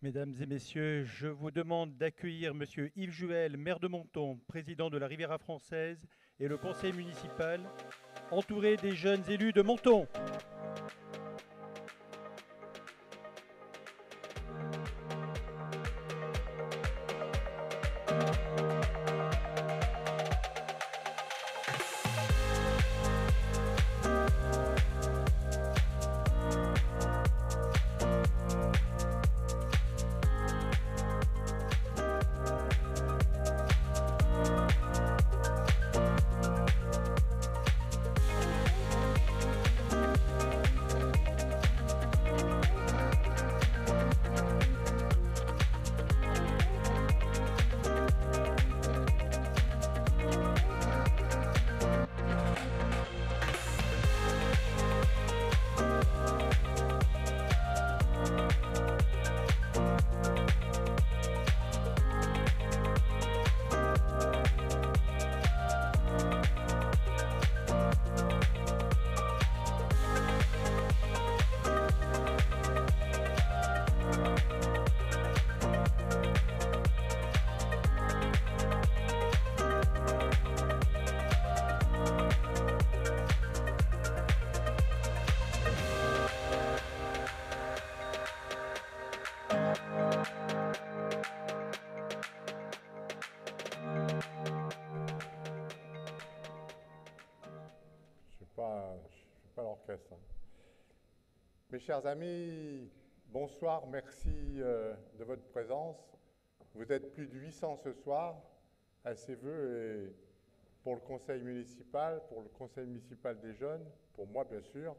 Mesdames et messieurs, je vous demande d'accueillir Monsieur Yves Juel, maire de Menton, président de la Riviera française, et le conseil municipal, entouré des jeunes élus de Menton. Je fais pas l'orchestre, hein. Mes chers amis, bonsoir, merci de votre présence. Vous êtes plus de 800 ce soir à ces vœux et pour le conseil municipal des jeunes, pour moi bien sûr,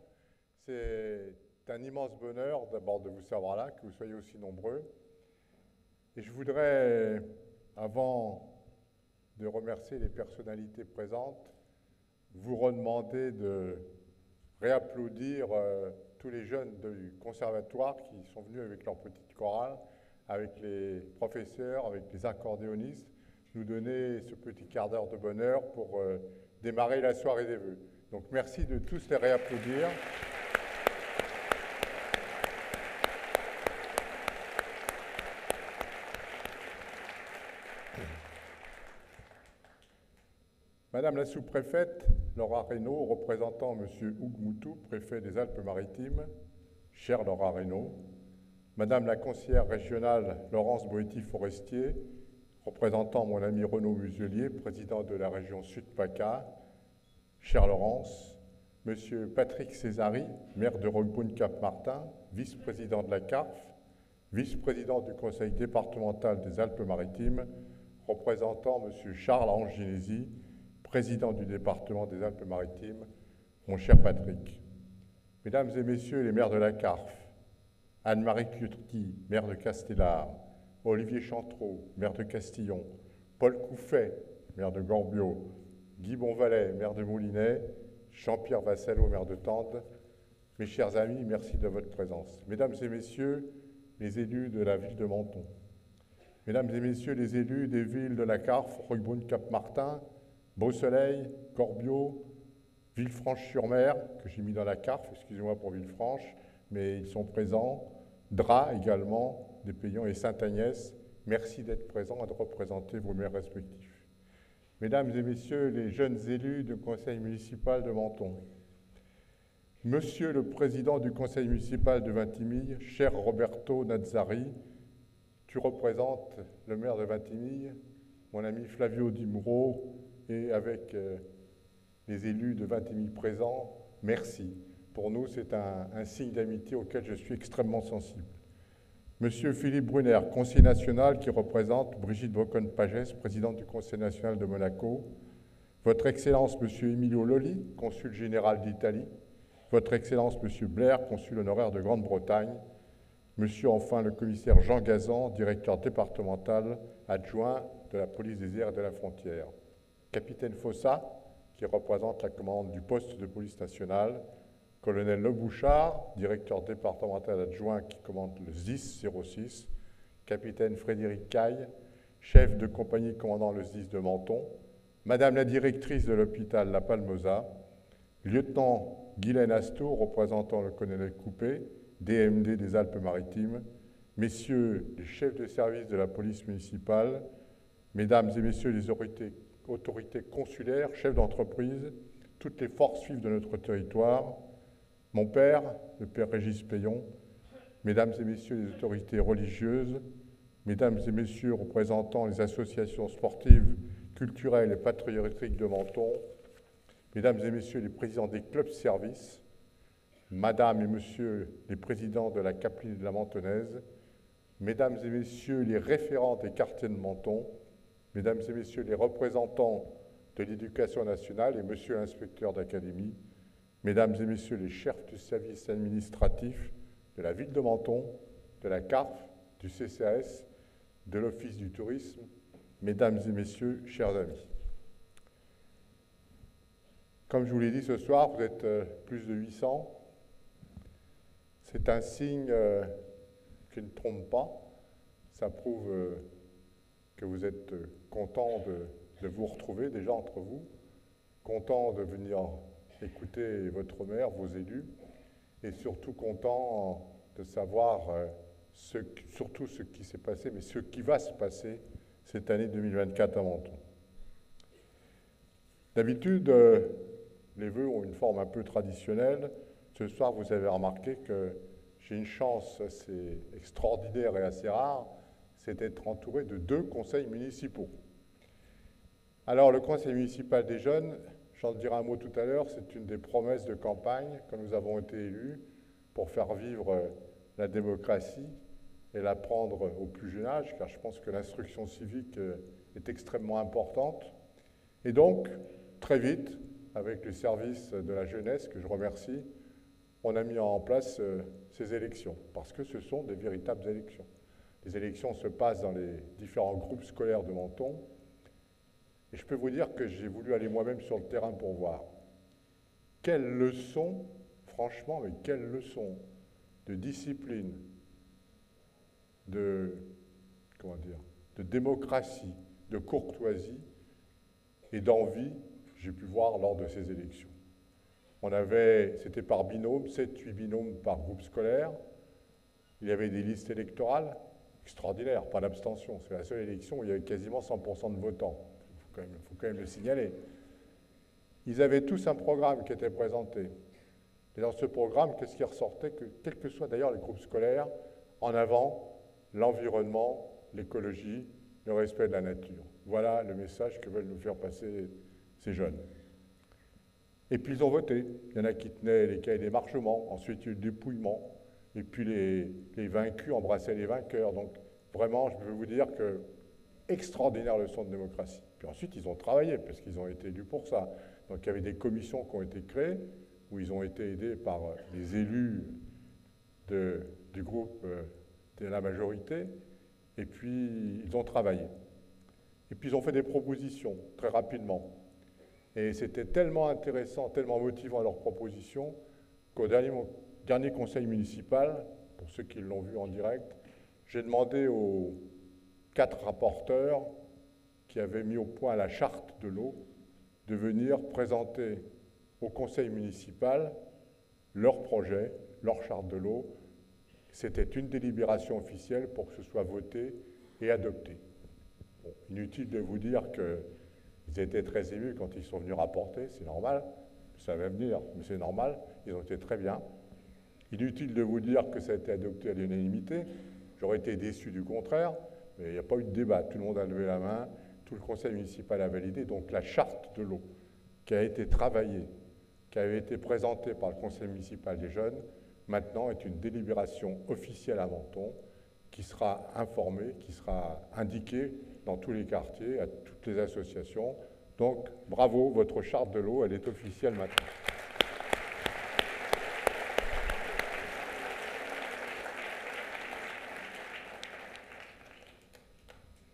c'est un immense bonheur d'abord de vous savoir là, que vous soyez aussi nombreux. Et je voudrais, avant de remercier les personnalités présentes, vous redemander de réapplaudir tous les jeunes du conservatoire qui sont venus avec leur petite chorale, avec les professeurs, avec les accordéonistes, nous donner ce petit quart d'heure de bonheur pour démarrer la soirée des vœux. Donc merci de tous les réapplaudir. Madame la sous-préfète, Laura Reynaud, représentant M. Hugues Moutou, préfet des Alpes-Maritimes, chère Laura Reynaud, Madame la conseillère régionale Laurence Boéty-Forestier, représentant mon ami Renaud Muselier, président de la région Sud-PACA, chère Laurence, M. Patrick Césari, maire de Roquebrune-Cap-Martin, vice-président de la CARF, vice-président du conseil départemental des Alpes-Maritimes, représentant M. Charles Anginesi, président du département des Alpes-Maritimes, mon cher Patrick. Mesdames et messieurs les maires de la CARF, Anne-Marie Curti, maire de Castellar, Olivier Chantreau, maire de Castillon, Paul Couffet, maire de Gorbio, Guy Bonvalet, maire de Moulinet, Jean-Pierre Vassallo, maire de Tende, mes chers amis, merci de votre présence. Mesdames et messieurs les élus de la ville de Menton, mesdames et messieurs les élus des villes de la CARF, Roquebrune-Cap-Martin, Beau-Soleil, Corbiot, Villefranche-sur-Mer, que j'ai mis dans la CARF, excusez-moi pour Villefranche, mais ils sont présents, Drap également, des Payons et Sainte-Agnès, merci d'être présents et de représenter vos maires respectifs. Mesdames et messieurs les jeunes élus du conseil municipal de Menton, Monsieur le président du conseil municipal de Vintimille, cher Roberto Nazzari, tu représentes le maire de Vintimille, mon ami Flavio Di Muro, et avec les élus de Vintimille présents, merci. Pour nous, c'est un signe d'amitié auquel je suis extrêmement sensible. Monsieur Philippe Brunner, conseiller national qui représente Brigitte Bocon-Pagès, présidente du Conseil national de Monaco, Votre Excellence Monsieur Emilio Lolli, consul général d'Italie, Votre Excellence Monsieur Blair, consul honoraire de Grande-Bretagne, Monsieur enfin le commissaire Jean Gazan, directeur départemental adjoint de la police des airs et de la frontière, Capitaine Fossa, qui représente la commande du poste de police nationale, Colonel Le Bouchard, directeur départemental adjoint qui commande le SDIS 06, Capitaine Frédéric Caille, chef de compagnie commandant le SDIS de Menton, Madame la directrice de l'hôpital La Palmosa, Lieutenant Guylaine Astour, représentant le colonel Coupé, DMD des Alpes-Maritimes, messieurs les chefs de service de la police municipale, mesdames et messieurs les autorités consulaires, chefs d'entreprise, toutes les forces vives de notre territoire, mon père, le père Régis Payon, mesdames et messieurs les autorités religieuses, mesdames et messieurs représentant les associations sportives, culturelles et patriotiques de Menton, mesdames et messieurs les présidents des clubs-services, madame et messieurs les présidents de la Capitale de la Mentonnaise, mesdames et messieurs les référents des quartiers de Menton, mesdames et messieurs les représentants de l'éducation nationale et monsieur l'inspecteur d'académie, mesdames et messieurs les chefs du service administratif de la ville de Menton, de la CARF, du CCAS, de l'Office du tourisme, mesdames et messieurs, chers amis. Comme je vous l'ai dit ce soir, vous êtes plus de 800. C'est un signe qui ne trompe pas. Ça prouve que vous êtes contents de vous retrouver déjà entre vous, contents de venir écouter votre maire, vos élus, et surtout contents de savoir surtout ce qui s'est passé, mais ce qui va se passer cette année 2024 à Menton. D'habitude, les vœux ont une forme un peu traditionnelle. Ce soir, vous avez remarqué que j'ai une chance assez extraordinaire et assez rare, c'est d'être entouré de 2 conseils municipaux. Alors, le conseil municipal des jeunes, j'en dirai un mot tout à l'heure, c'est une des promesses de campagne quand nous avons été élus pour faire vivre la démocratie et la prendre au plus jeune âge, car je pense que l'instruction civique est extrêmement importante. Et donc, très vite, avec le service de la jeunesse, que je remercie, on a mis en place ces élections, parce que ce sont des véritables élections. Les élections se passent dans les différents groupes scolaires de Menton, et je peux vous dire que j'ai voulu aller moi-même sur le terrain pour voir. Quelle leçon, franchement, mais quelle leçon de discipline, de démocratie, de courtoisie et d'envie j'ai pu voir lors de ces élections. C'était par binôme, 7-8 binômes par groupe scolaire. Il y avait des listes électorales extraordinaires, pas d'abstention. C'est la seule élection où il y avait quasiment 100% de votants. Il faut quand même le signaler. Ils avaient tous un programme qui était présenté. Et dans ce programme, qu'est-ce qui ressortait? Que, quels que soient d'ailleurs les groupes scolaires, en avant, l'environnement, l'écologie, le respect de la nature. Voilà le message que veulent nous faire passer ces jeunes. Et puis ils ont voté. Il y en a qui tenaient les cahiers des marchements, ensuite il y a eu le dépouillement, et puis les vaincus embrassaient les vainqueurs. Donc vraiment, je peux vous dire que extraordinaire leçon de démocratie. Puis ensuite, ils ont travaillé, parce qu'ils ont été élus pour ça. Donc il y avait des commissions qui ont été créées, où ils ont été aidés par les élus du groupe de la majorité, et puis ils ont travaillé. Et puis ils ont fait des propositions très rapidement. Et c'était tellement intéressant, tellement motivant leurs propositions, qu'au dernier conseil municipal, pour ceux qui l'ont vu en direct, j'ai demandé aux 4 rapporteurs qui avaient mis au point la charte de l'eau de venir présenter au conseil municipal leur projet, leur charte de l'eau. C'était une délibération officielle pour que ce soit voté et adopté. Bon, inutile de vous dire qu'ils étaient très émus quand ils sont venus rapporter, c'est normal, ça va venir, mais c'est normal, ils ont été très bien. Inutile de vous dire que ça a été adopté à l'unanimité, j'aurais été déçu du contraire, mais il n'y a pas eu de débat, tout le monde a levé la main, tout le conseil municipal a validé, donc la charte de l'eau qui a été travaillée, qui avait été présentée par le conseil municipal des jeunes, maintenant est une délibération officielle à Menton qui sera informée, qui sera indiquée dans tous les quartiers, à toutes les associations. Donc, bravo, votre charte de l'eau, elle est officielle maintenant.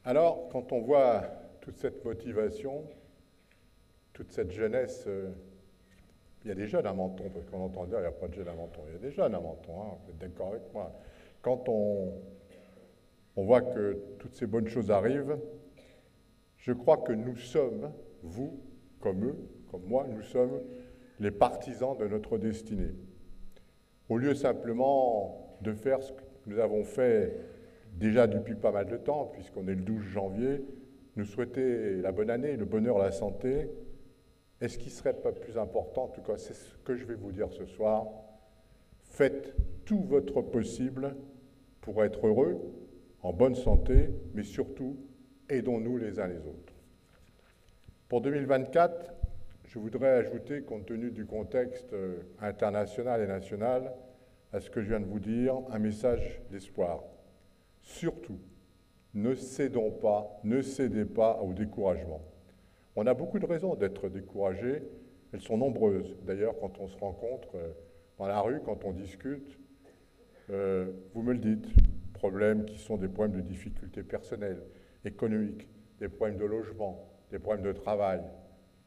Alors, quand on voit toute cette motivation, toute cette jeunesse, il y a des jeunes à Menton, parce qu'on entend dire qu'il n'y a pas de jeunes à Menton, il y a des jeunes à Menton, hein, vous êtes d'accord avec moi. Quand on voit que toutes ces bonnes choses arrivent, je crois que nous sommes, vous, comme eux, comme moi, nous sommes les partisans de notre destinée. Au lieu simplement de faire ce que nous avons fait déjà depuis pas mal de temps, puisqu'on est le 12 janvier, nous souhaiter la bonne année, le bonheur, la santé. Est-ce qu'il ne serait pas plus important, en tout cas c'est ce que je vais vous dire ce soir, faites tout votre possible pour être heureux, en bonne santé, mais surtout, aidons-nous les uns les autres. Pour 2024, je voudrais ajouter, compte tenu du contexte international et national, à ce que je viens de vous dire, un message d'espoir. Surtout, ne cédons pas, ne cédez pas au découragement. On a beaucoup de raisons d'être découragés, elles sont nombreuses. D'ailleurs, quand on se rencontre dans la rue, quand on discute, vous me le dites, problèmes qui sont des problèmes de difficultés personnelles, économiques, des problèmes de logement, des problèmes de travail.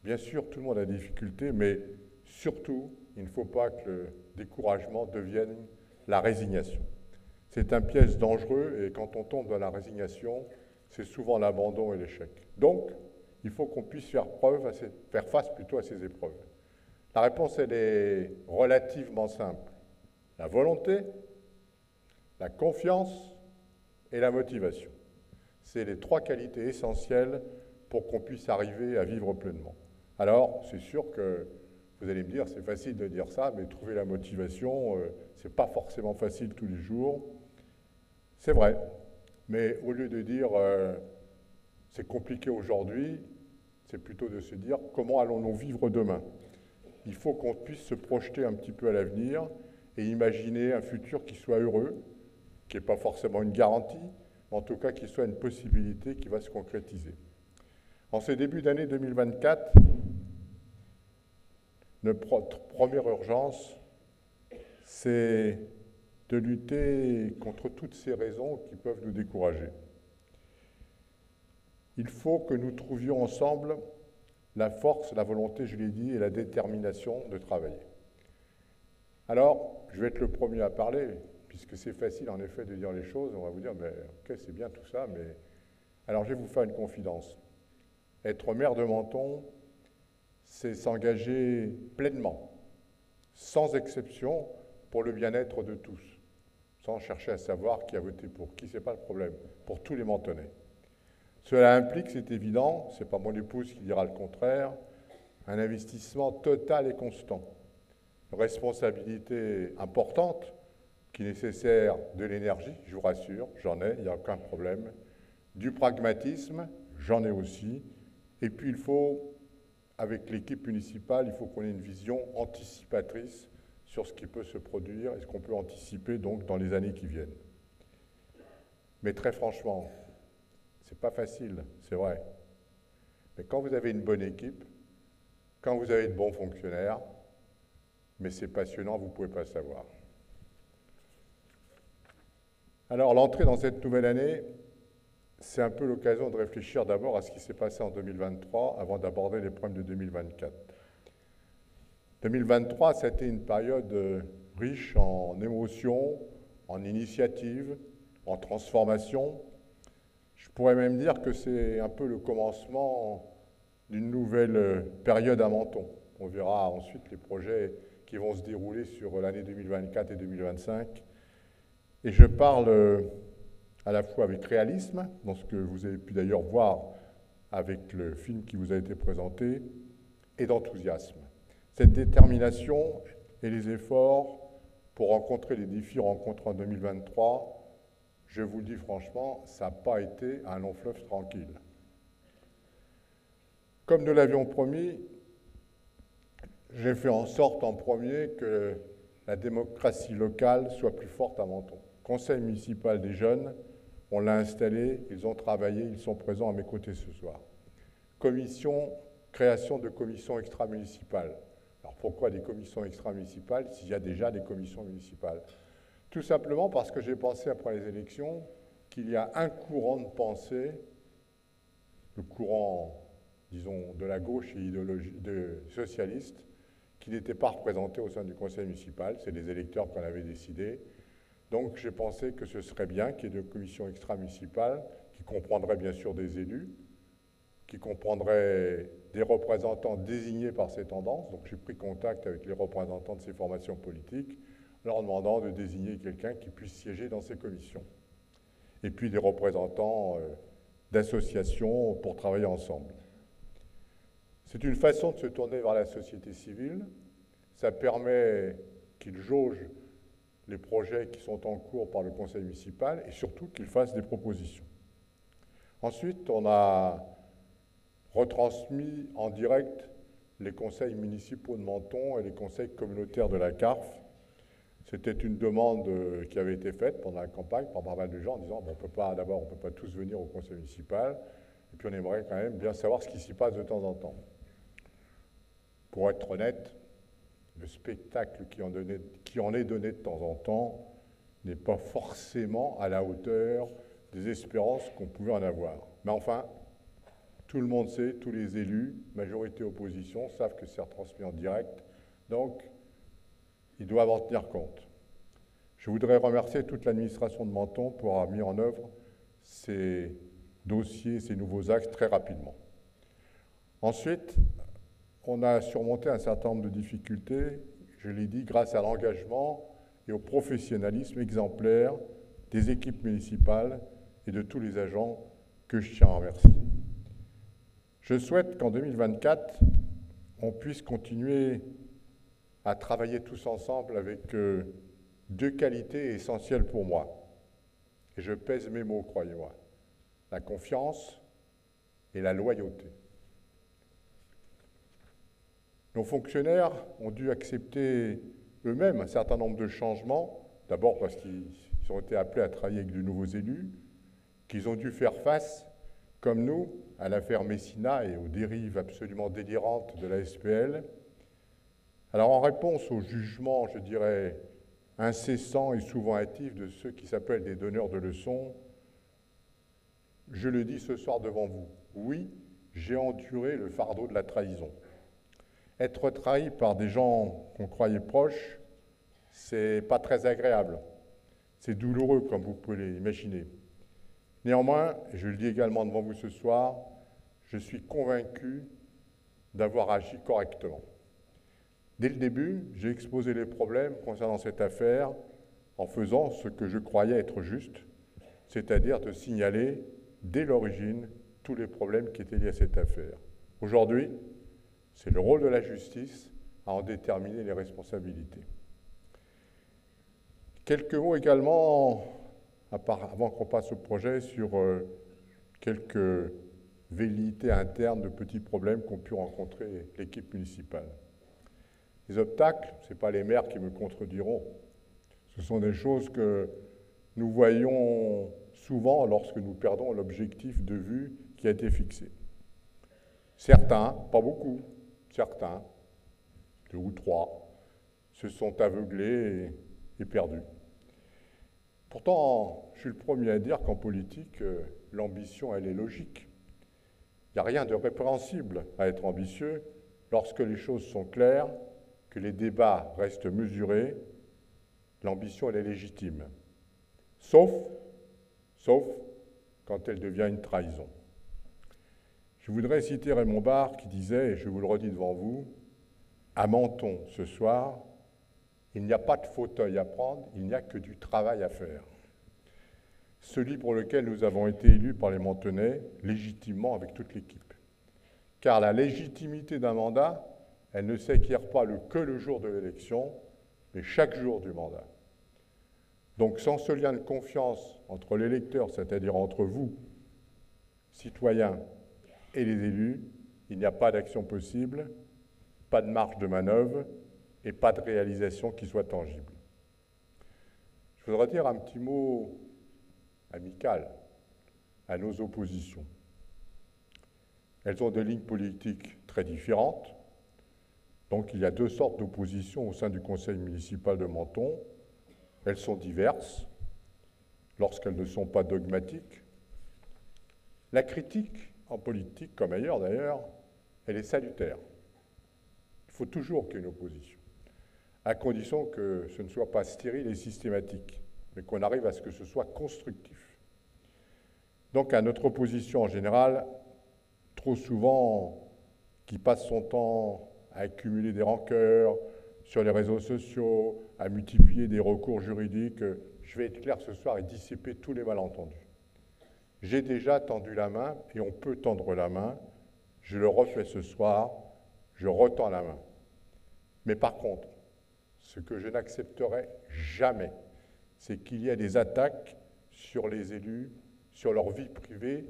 Bien sûr, tout le monde a des difficultés, mais surtout, il ne faut pas que le découragement devienne la résignation. C'est un piège dangereux et quand on tombe dans la résignation, c'est souvent l'abandon et l'échec. Donc, il faut qu'on puisse faire face plutôt à ces épreuves. La réponse, elle est relativement simple. La volonté, la confiance et la motivation. C'est les trois qualités essentielles pour qu'on puisse arriver à vivre pleinement. Alors, c'est sûr que vous allez me dire, c'est facile de dire ça, mais trouver la motivation, c'est pas forcément facile tous les jours. C'est vrai, mais au lieu de dire c'est compliqué aujourd'hui, c'est plutôt de se dire comment allons-nous vivre demain. Il faut qu'on puisse se projeter un petit peu à l'avenir et imaginer un futur qui soit heureux, qui n'est pas forcément une garantie, mais en tout cas qui soit une possibilité qui va se concrétiser. En ce début d'année 2024, notre première urgence, c'est de lutter contre toutes ces raisons qui peuvent nous décourager. Il faut que nous trouvions ensemble la force, la volonté, je l'ai dit, et la détermination de travailler. Alors, je vais être le premier à parler, puisque c'est facile en effet de dire les choses. On va vous dire, mais, ok, c'est bien tout ça, mais... Alors, je vais vous faire une confidence. Être maire de Menton, c'est s'engager pleinement, sans exception, pour le bien-être de tous, sans chercher à savoir qui a voté pour qui, c'est pas le problème, pour tous les Mentonnais. Cela implique, c'est évident, c'est pas mon épouse qui dira le contraire, un investissement total et constant, une responsabilité importante qui nécessaire de l'énergie, je vous rassure, j'en ai, il n'y a aucun problème, du pragmatisme, j'en ai aussi, et puis il faut, avec l'équipe municipale, il faut qu'on ait une vision anticipatrice sur ce qui peut se produire et ce qu'on peut anticiper donc dans les années qui viennent. Mais très franchement, c'est pas facile, c'est vrai. Mais quand vous avez une bonne équipe, quand vous avez de bons fonctionnaires, mais c'est passionnant, vous ne pouvez pas savoir. Alors l'entrée dans cette nouvelle année, c'est un peu l'occasion de réfléchir d'abord à ce qui s'est passé en 2023 avant d'aborder les problèmes de 2024. 2023, ça a été une période riche en émotions, en initiatives, en transformations. Je pourrais même dire que c'est un peu le commencement d'une nouvelle période à Menton. On verra ensuite les projets qui vont se dérouler sur l'année 2024 et 2025. Et je parle à la fois avec réalisme, dans ce que vous avez pu d'ailleurs voir avec le film qui vous a été présenté, et d'enthousiasme. Cette détermination et les efforts pour rencontrer les défis rencontrés en 2023, je vous le dis franchement, ça n'a pas été un long fleuve tranquille. Comme nous l'avions promis, j'ai fait en sorte en premier que la démocratie locale soit plus forte à Menton. Conseil municipal des jeunes, on l'a installé, ils ont travaillé, ils sont présents à mes côtés ce soir. Création de commissions extra-municipales. Alors pourquoi des commissions extra-municipales s'il y a déjà des commissions municipales? Tout simplement parce que j'ai pensé après les élections qu'il y a un courant de pensée, le courant, disons, de la gauche et socialiste, qui n'était pas représenté au sein du conseil municipal. C'est les électeurs qu'on avait décidé. Donc j'ai pensé que ce serait bien qu'il y ait une commission extra-municipale qui comprendrait bien sûr des élus, qui comprendrait des représentants désignés par ces tendances. Donc j'ai pris contact avec les représentants de ces formations politiques leur demandant de désigner quelqu'un qui puisse siéger dans ces commissions. Et puis des représentants d'associations pour travailler ensemble. C'est une façon de se tourner vers la société civile. Ça permet qu'ils jaugent les projets qui sont en cours par le conseil municipal et surtout qu'ils fassent des propositions. Ensuite, on a retransmis en direct les conseils municipaux de Menton et les conseils communautaires de la CARF. C'était une demande qui avait été faite pendant la campagne par pas mal de gens en disant bon, on ne peut pas tous venir au conseil municipal et puis on aimerait quand même bien savoir ce qui s'y passe de temps en temps. Pour être honnête, le spectacle qui en est donné de temps en temps n'est pas forcément à la hauteur des espérances qu'on pouvait en avoir. Mais enfin, tout le monde sait, tous les élus, majorité opposition, savent que c'est retransmis en direct, donc ils doivent en tenir compte. Je voudrais remercier toute l'administration de Menton pour avoir mis en œuvre ces dossiers, ces nouveaux axes très rapidement. Ensuite, on a surmonté un certain nombre de difficultés, je l'ai dit, grâce à l'engagement et au professionnalisme exemplaire des équipes municipales et de tous les agents que je tiens à remercier. Je souhaite qu'en 2024, on puisse continuer à travailler tous ensemble avec deux qualités essentielles pour moi. Et je pèse mes mots, croyez-moi. La confiance et la loyauté. Nos fonctionnaires ont dû accepter eux-mêmes un certain nombre de changements, d'abord parce qu'ils ont été appelés à travailler avec de nouveaux élus, qu'ils ont dû faire face, comme nous, à l'affaire Messina et aux dérives absolument délirantes de la SPL. Alors en réponse au jugement, je dirais, incessant et souvent hâtif de ceux qui s'appellent des donneurs de leçons, je le dis ce soir devant vous, oui, j'ai enduré le fardeau de la trahison. Être trahi par des gens qu'on croyait proches, c'est pas très agréable. C'est douloureux, comme vous pouvez l'imaginer. Néanmoins, je le dis également devant vous ce soir, je suis convaincu d'avoir agi correctement. Dès le début, j'ai exposé les problèmes concernant cette affaire en faisant ce que je croyais être juste, c'est-à-dire de signaler dès l'origine tous les problèmes qui étaient liés à cette affaire. Aujourd'hui, c'est le rôle de la justice à en déterminer les responsabilités. Quelques mots également, avant qu'on passe au projet, sur quelques velléités internes de petits problèmes qu'ont pu rencontrer l'équipe municipale. Les obstacles, ce n'est pas les maires qui me contrediront. Ce sont des choses que nous voyons souvent lorsque nous perdons l'objectif de vue qui a été fixé. Certains, pas beaucoup, certains, 2 ou 3, se sont aveuglés et perdus. Pourtant, je suis le premier à dire qu'en politique, l'ambition, elle est logique. Il n'y a rien de répréhensible à être ambitieux lorsque les choses sont claires, que les débats restent mesurés, l'ambition, elle est légitime. Sauf quand elle devient une trahison. Je voudrais citer Raymond Barre qui disait, et je vous le redis devant vous, à Menton ce soir, il n'y a pas de fauteuil à prendre, il n'y a que du travail à faire. Celui pour lequel nous avons été élus par les Mentonnais, légitimement avec toute l'équipe. Car la légitimité d'un mandat, elle ne s'acquiert pas que le jour de l'élection, mais chaque jour du mandat. Donc sans ce lien de confiance entre l'électeur, c'est-à-dire entre vous, citoyens, et les élus, il n'y a pas d'action possible, pas de marge de manœuvre et pas de réalisation qui soit tangible. Je voudrais dire un petit mot amical à nos oppositions. Elles ont des lignes politiques très différentes, donc il y a 2 sortes d'oppositions au sein du conseil municipal de Menton. Elles sont diverses, lorsqu'elles ne sont pas dogmatiques. La critique, en politique comme ailleurs d'ailleurs, elle est salutaire. Il faut toujours qu'il y ait une opposition, à condition que ce ne soit pas stérile et systématique, mais qu'on arrive à ce que ce soit constructif. Donc à notre opposition en général, trop souvent, qui passe son temps à accumuler des rancœurs sur les réseaux sociaux, à multiplier des recours juridiques. Je vais être clair ce soir et dissiper tous les malentendus. J'ai déjà tendu la main et on peut tendre la main. Je le refais ce soir, je retends la main. Mais par contre, ce que je n'accepterai jamais, c'est qu'il y ait des attaques sur les élus, sur leur vie privée,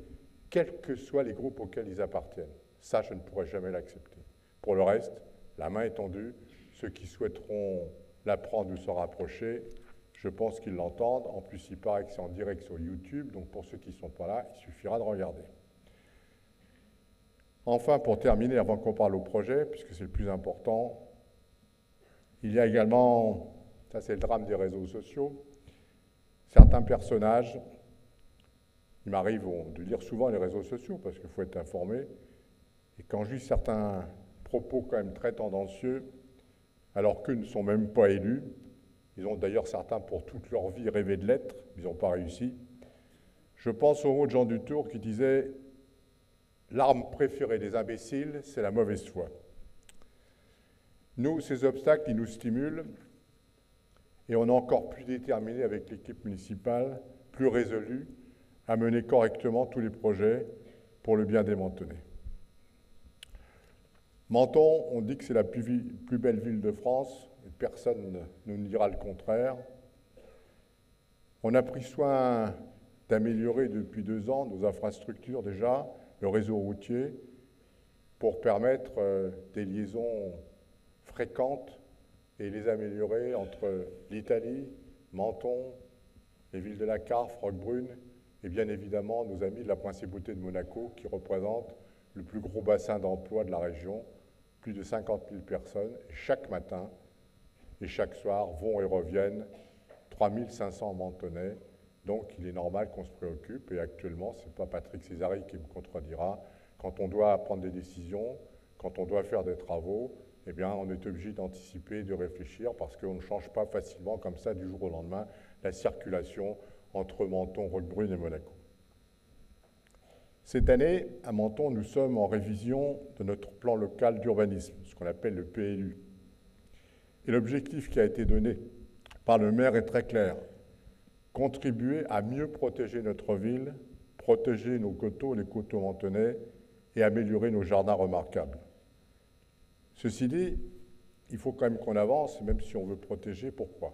quels que soient les groupes auxquels ils appartiennent. Ça, je ne pourrai jamais l'accepter. Pour le reste, la main est tendue. Ceux qui souhaiteront la prendre ou s'en rapprocher, je pense qu'ils l'entendent. En plus, il paraît que c'est en direct sur YouTube, donc pour ceux qui ne sont pas là, il suffira de regarder. Enfin, pour terminer, avant qu'on parle au projet, puisque c'est le plus important, il y a également, ça c'est le drame des réseaux sociaux, certains personnages, il m'arrive de lire souvent les réseaux sociaux parce qu'il faut être informé, et quand je lis certains propos quand même très tendancieux, alors qu'eux ne sont même pas élus, ils ont d'ailleurs certains pour toute leur vie rêvé de l'être, ils n'ont pas réussi. Je pense au mot de Jean Dutour qui disait « L'arme préférée des imbéciles, c'est la mauvaise foi ». Nous, ces obstacles, ils nous stimulent et on est encore plus déterminés avec l'équipe municipale, plus résolus à mener correctement tous les projets pour le bien des Mentonnais. Menton, on dit que c'est la plus belle ville de France, et personne ne nous dira le contraire. On a pris soin d'améliorer depuis 2 ans nos infrastructures déjà, le réseau routier, pour permettre des liaisons fréquentes et les améliorer entre l'Italie, Menton, les villes de la Carfe, Roquebrune, et bien évidemment nos amis de la Principauté de Monaco qui représentent le plus gros bassin d'emploi de la région, plus de 50 000 personnes, et chaque matin et chaque soir vont et reviennent 3 500 Mentonnais. Donc il est normal qu'on se préoccupe, et actuellement, ce n'est pas Patrick Césari qui me contredira, quand on doit prendre des décisions, quand on doit faire des travaux, eh bien on est obligé d'anticiper, de réfléchir, parce qu'on ne change pas facilement comme ça du jour au lendemain la circulation entre Menton, Roquebrune et Monaco. Cette année, à Menton, nous sommes en révision de notre plan local d'urbanisme, ce qu'on appelle le PLU. Et l'objectif qui a été donné par le maire est très clair. Contribuer à mieux protéger notre ville, protéger nos coteaux, les coteaux mentonnais, et améliorer nos jardins remarquables. Ceci dit, il faut quand même qu'on avance, même si on veut protéger. Pourquoi ?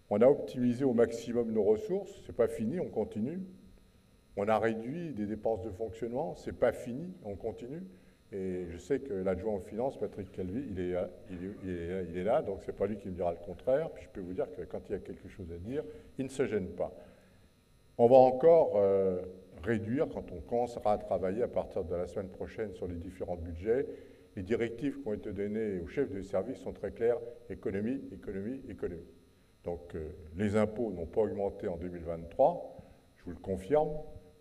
On a optimisé au maximum nos ressources, c'est pas fini, on continue. On a réduit des dépenses de fonctionnement, c'est pas fini, on continue. Et je sais que l'adjoint aux finances, Patrick Calvi, il est là, donc c'est pas lui qui me dira le contraire. Puis je peux vous dire que quand il y a quelque chose à dire, il ne se gêne pas. On va encore réduire, quand on commencera à travailler à partir de la semaine prochaine sur les différents budgets. Les directives qui ont été données aux chefs de service sont très claires, économie, économie, économie. Donc les impôts n'ont pas augmenté en 2023, je vous le confirme.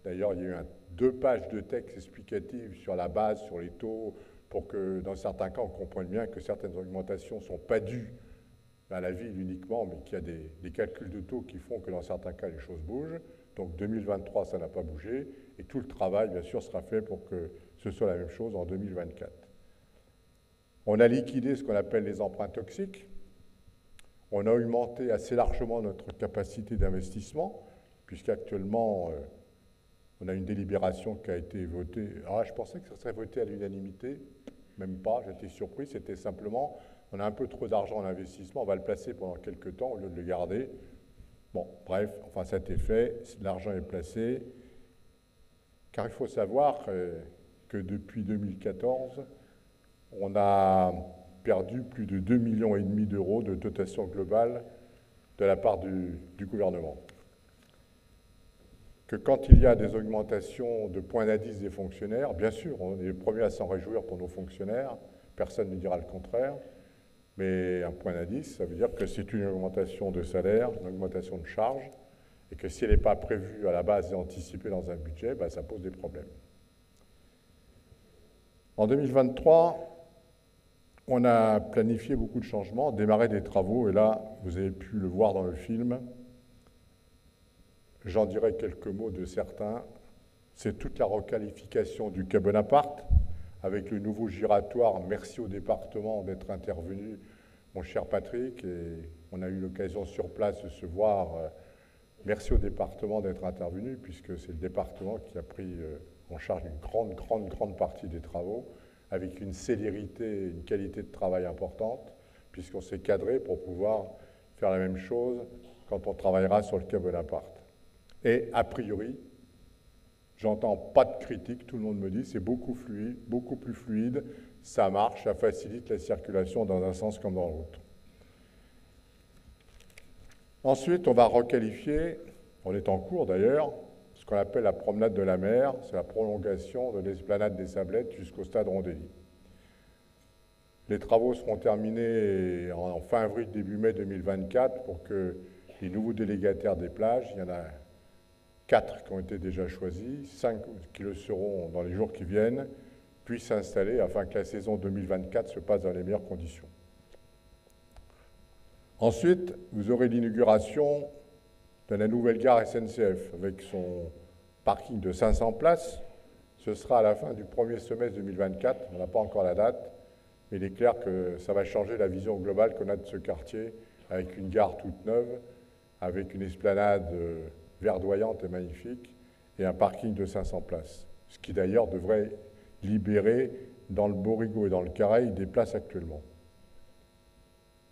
D'ailleurs, il y a eu 2 pages de texte explicatifs sur la base, sur les taux, pour que dans certains cas, on comprenne bien que certaines augmentations ne sont pas dues à la ville uniquement, mais qu'il y a des calculs de taux qui font que dans certains cas, les choses bougent. Donc 2023, ça n'a pas bougé, et tout le travail, bien sûr, sera fait pour que ce soit la même chose en 2024. On a liquidé ce qu'on appelle les emprunts toxiques. On a augmenté assez largement notre capacité d'investissement, puisqu'actuellement, on a une délibération qui a été votée. Ah, je pensais que ça serait voté à l'unanimité, même pas, j'étais surpris, c'était simplement, on a un peu trop d'argent en investissement, on va le placer pendant quelques temps au lieu de le garder. Bon, bref, enfin ça a été fait, l'argent est placé, car il faut savoir que depuis 2014, on a perdu plus de 2,5 millions d'euros de dotation globale de la part du gouvernement. Que quand il y a des augmentations de points d'indice des fonctionnaires, bien sûr, on est les premiers à s'en réjouir pour nos fonctionnaires, personne ne dira le contraire, mais un point d'indice, ça veut dire que c'est une augmentation de salaire, une augmentation de charges, et que si elle n'est pas prévue à la base et anticipée dans un budget, ben, ça pose des problèmes. En 2023, on a planifié beaucoup de changements, démarré des travaux, et là, vous avez pu le voir dans le film. J'en dirai quelques mots de certains. C'est toute la requalification du quai Bonaparte, avec le nouveau giratoire. Merci au département d'être intervenu mon cher Patrick, et on a eu l'occasion sur place de se voir. Merci au département d'être intervenu, puisque c'est le département qui a pris en charge une grande partie des travaux, avec une célérité, une qualité de travail importante, puisqu'on s'est cadré pour pouvoir faire la même chose quand on travaillera sur le quai Bonaparte. Et a priori, j'entends pas de critique, tout le monde me dit c'est beaucoup plus fluide, ça marche, ça facilite la circulation dans un sens comme dans l'autre. Ensuite, on va requalifier, on est en cours d'ailleurs, ce qu'on appelle la promenade de la mer, c'est la prolongation de l'esplanade des Sablettes jusqu'au stade Rondelli. Les travaux seront terminés en fin avril, début mai 2024 pour que les nouveaux délégataires des plages, il y en a 4 qui ont été déjà choisis, 5 qui le seront dans les jours qui viennent, puissent s'installer afin que la saison 2024 se passe dans les meilleures conditions. Ensuite, vous aurez l'inauguration de la nouvelle gare SNCF avec son parking de 500 places. Ce sera à la fin du premier semestre 2024, on n'a pas encore la date, mais il est clair que ça va changer la vision globale qu'on a de ce quartier avec une gare toute neuve, avec une esplanade verdoyante et magnifique et un parking de 500 places, ce qui d'ailleurs devrait libérer dans le Borigo et dans le Carreil des places actuellement.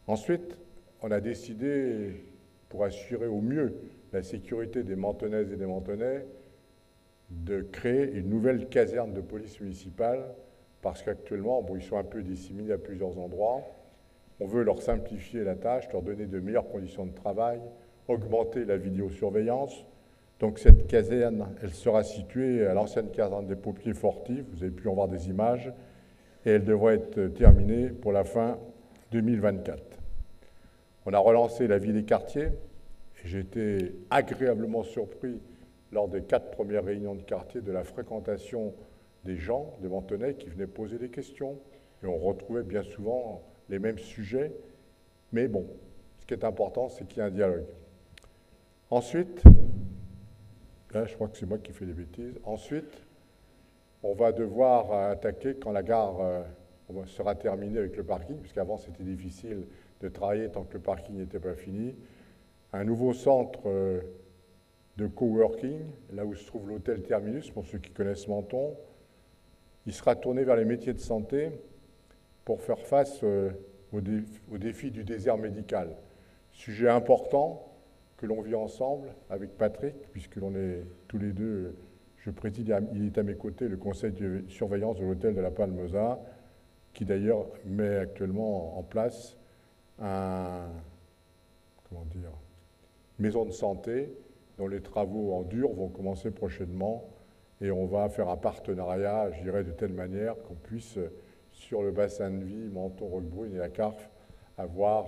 Ensuite, on a décidé, pour assurer au mieux la sécurité des Mentonnaises et des Mentonnais, de créer une nouvelle caserne de police municipale, parce qu'actuellement, bon, ils sont un peu disséminés à plusieurs endroits. On veut leur simplifier la tâche, leur donner de meilleures conditions de travail, augmenter la vidéosurveillance. Donc cette caserne, elle sera située à l'ancienne caserne des pompiers Fortif, vous avez pu en voir des images, et elle devrait être terminée pour la fin 2024. On a relancé la vie des quartiers, et j'ai été agréablement surpris lors des 4 premières réunions de quartier de la fréquentation des gens, des Mentonnais, qui venaient poser des questions, et on retrouvait bien souvent les mêmes sujets, mais bon, ce qui est important, c'est qu'il y ait un dialogue. Ensuite, là je crois que c'est moi qui fais des bêtises, ensuite, on va devoir attaquer quand la gare sera terminée avec le parking, puisqu'avant c'était difficile de travailler tant que le parking n'était pas fini, un nouveau centre de coworking, là où se trouve l'hôtel Terminus, pour ceux qui connaissent Menton. Il sera tourné vers les métiers de santé pour faire face au défi du désert médical. Sujet important que l'on vit ensemble avec Patrick, puisque l'on est tous les deux, je préside, il est à mes côtés, le conseil de surveillance de l'hôtel de la Palmeza, qui d'ailleurs met actuellement en place une maison de santé dont les travaux en dur vont commencer prochainement, et on va faire un partenariat, je dirais, de telle manière qu'on puisse, sur le bassin de vie, Menton, Roquebrune et la Carfe, avoir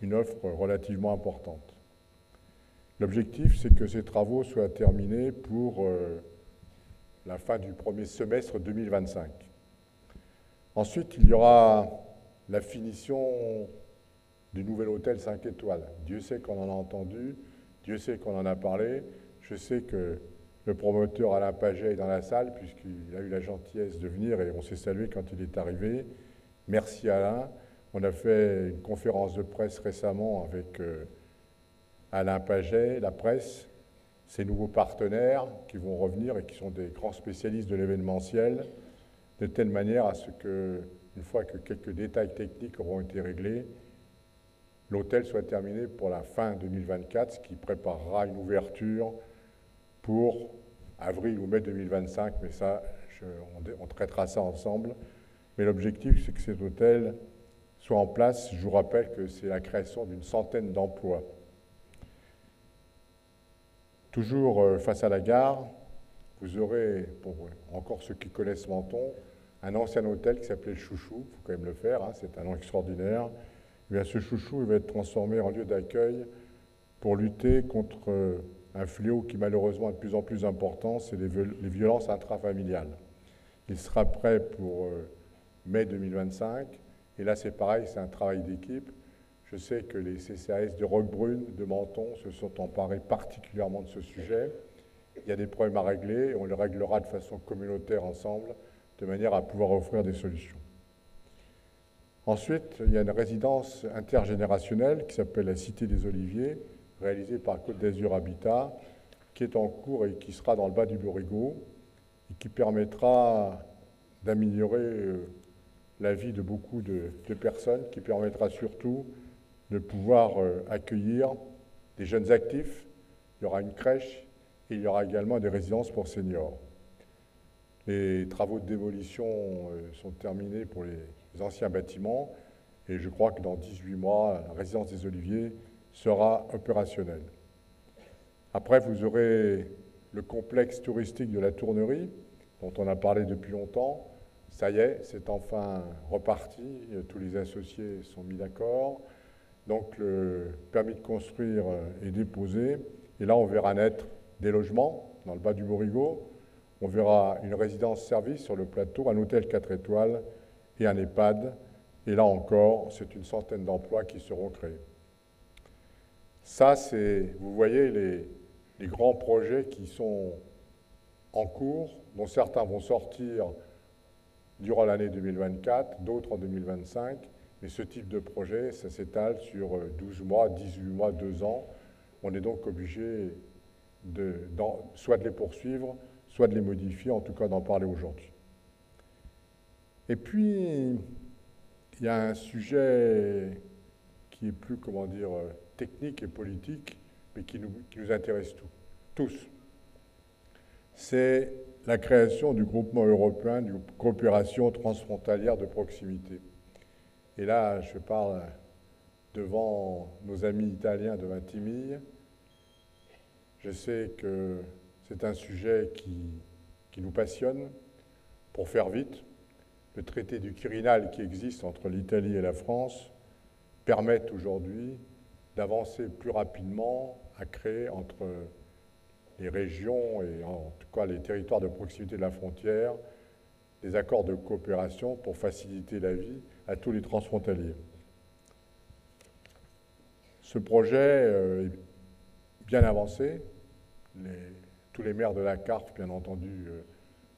une offre relativement importante. L'objectif, c'est que ces travaux soient terminés pour la fin du premier semestre 2025. Ensuite, il y aura la finition du nouvel hôtel 5 étoiles. Dieu sait qu'on en a entendu, Dieu sait qu'on en a parlé. Je sais que le promoteur Alain Paget est dans la salle, puisqu'il a eu la gentillesse de venir et on s'est salué quand il est arrivé. Merci Alain. On a fait une conférence de presse récemment avec Alain Paget, la presse, ses nouveaux partenaires qui vont revenir et qui sont des grands spécialistes de l'événementiel, de telle manière à ce que, une fois que quelques détails techniques auront été réglés, l'hôtel soit terminé pour la fin 2024, ce qui préparera une ouverture pour avril ou mai 2025, mais ça, on traitera ça ensemble. Mais l'objectif, c'est que cet hôtel soit en place. Je vous rappelle que c'est la création d'une centaine d'emplois. Toujours face à la gare, vous aurez, pour encore ceux qui connaissent Menton, un ancien hôtel qui s'appelait le Chouchou, il faut quand même le faire, hein, c'est un nom extraordinaire. Et bien, ce Chouchou il va être transformé en lieu d'accueil pour lutter contre un fléau qui malheureusement est de plus en plus important, c'est les violences intrafamiliales. Il sera prêt pour mai 2025, et là c'est pareil, c'est un travail d'équipe. Je sais que les CCAS de Roquebrune, de Menton se sont emparés particulièrement de ce sujet. Il y a des problèmes à régler, et on les réglera de façon communautaire ensemble, de manière à pouvoir offrir des solutions. Ensuite, il y a une résidence intergénérationnelle qui s'appelle la Cité des Oliviers, réalisée par Côte d'Azur Habitat, qui est en cours et qui sera dans le bas du Borigo, et qui permettra d'améliorer la vie de beaucoup de personnes, qui permettra surtout de pouvoir accueillir des jeunes actifs. Il y aura une crèche et il y aura également des résidences pour seniors. Les travaux de démolition sont terminés pour les anciens bâtiments et je crois que dans 18 mois, la résidence des Oliviers sera opérationnelle. Après, vous aurez le complexe touristique de la Tournerie, dont on a parlé depuis longtemps. Ça y est, c'est enfin reparti, tous les associés sont mis d'accord. Donc le permis de construire est déposé, et là on verra naître des logements dans le bas du Borigo, on verra une résidence-service sur le plateau, un hôtel 4 étoiles et un EHPAD, et là encore, c'est une centaine d'emplois qui seront créés. Ça, c'est, vous voyez, les grands projets qui sont en cours, dont certains vont sortir durant l'année 2024, d'autres en 2025, mais ce type de projet, ça s'étale sur 12 mois, 18 mois, 2 ans. On est donc obligé soit de les poursuivre, soit de les modifier, en tout cas d'en parler aujourd'hui. Et puis, il y a un sujet qui est plus, comment dire, technique et politique, mais qui nous intéresse tous. C'est la création du groupement européen de coopération transfrontalière de proximité. Et là, je parle devant nos amis italiens de Vintimille. Je sais que c'est un sujet qui nous passionne. Pour faire vite, le traité du Quirinal qui existe entre l'Italie et la France permet aujourd'hui d'avancer plus rapidement à créer entre les régions et en tout cas les territoires de proximité de la frontière des accords de coopération pour faciliter la vie à tous les transfrontaliers. Ce projet est bien avancé. Tous les maires de la CARF, bien entendu,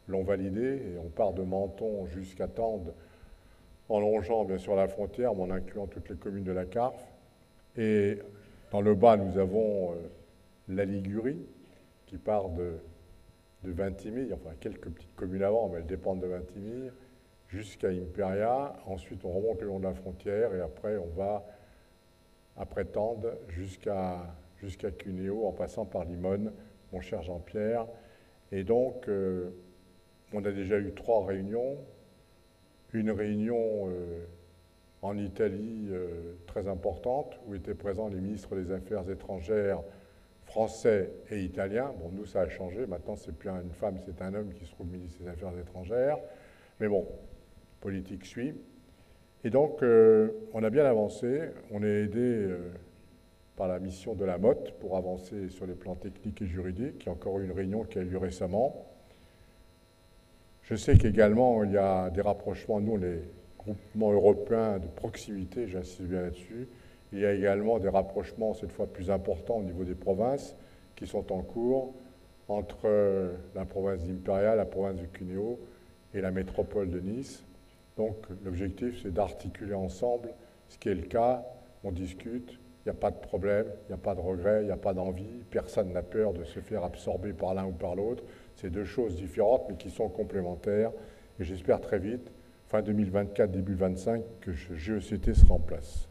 l'ont validé et on part de Menton jusqu'à Tende en longeant bien sûr la frontière, mais en incluant toutes les communes de la CARF. Et dans le bas, nous avons la Ligurie qui part de Vintimille, enfin quelques petites communes avant, mais elles dépendent de Vintimille, jusqu'à Imperia. Ensuite, on remonte le long de la frontière et après, on va, après Tende, jusqu'à Cuneo, en passant par Limone, mon cher Jean-Pierre. Et donc, on a déjà eu 3 réunions. Une réunion en Italie très importante, où étaient présents les ministres des Affaires étrangères français et italiens. Bon, nous, ça a changé. Maintenant, c'est plus une femme, c'est un homme qui se trouve ministre des Affaires étrangères. Mais bon, politique suit. Et donc, on a bien avancé. On est aidé par la mission de la MOT pour avancer sur les plans techniques et juridiques. Il y a encore eu une réunion qui a eu lieu récemment. Je sais qu'également, il y a des rapprochements, nous, les groupements européens de proximité, j'insiste bien là-dessus. Il y a également des rapprochements, cette fois plus importants, au niveau des provinces, qui sont en cours entre la province d'Imperia, la province de Cuneo et la métropole de Nice. Donc, l'objectif, c'est d'articuler ensemble, ce qui est le cas. On discute, il n'y a pas de problème, il n'y a pas de regret, il n'y a pas d'envie. Personne n'a peur de se faire absorber par l'un ou par l'autre. C'est 2 choses différentes, mais qui sont complémentaires. Et j'espère très vite, fin 2024, début 2025, que GECT sera en place.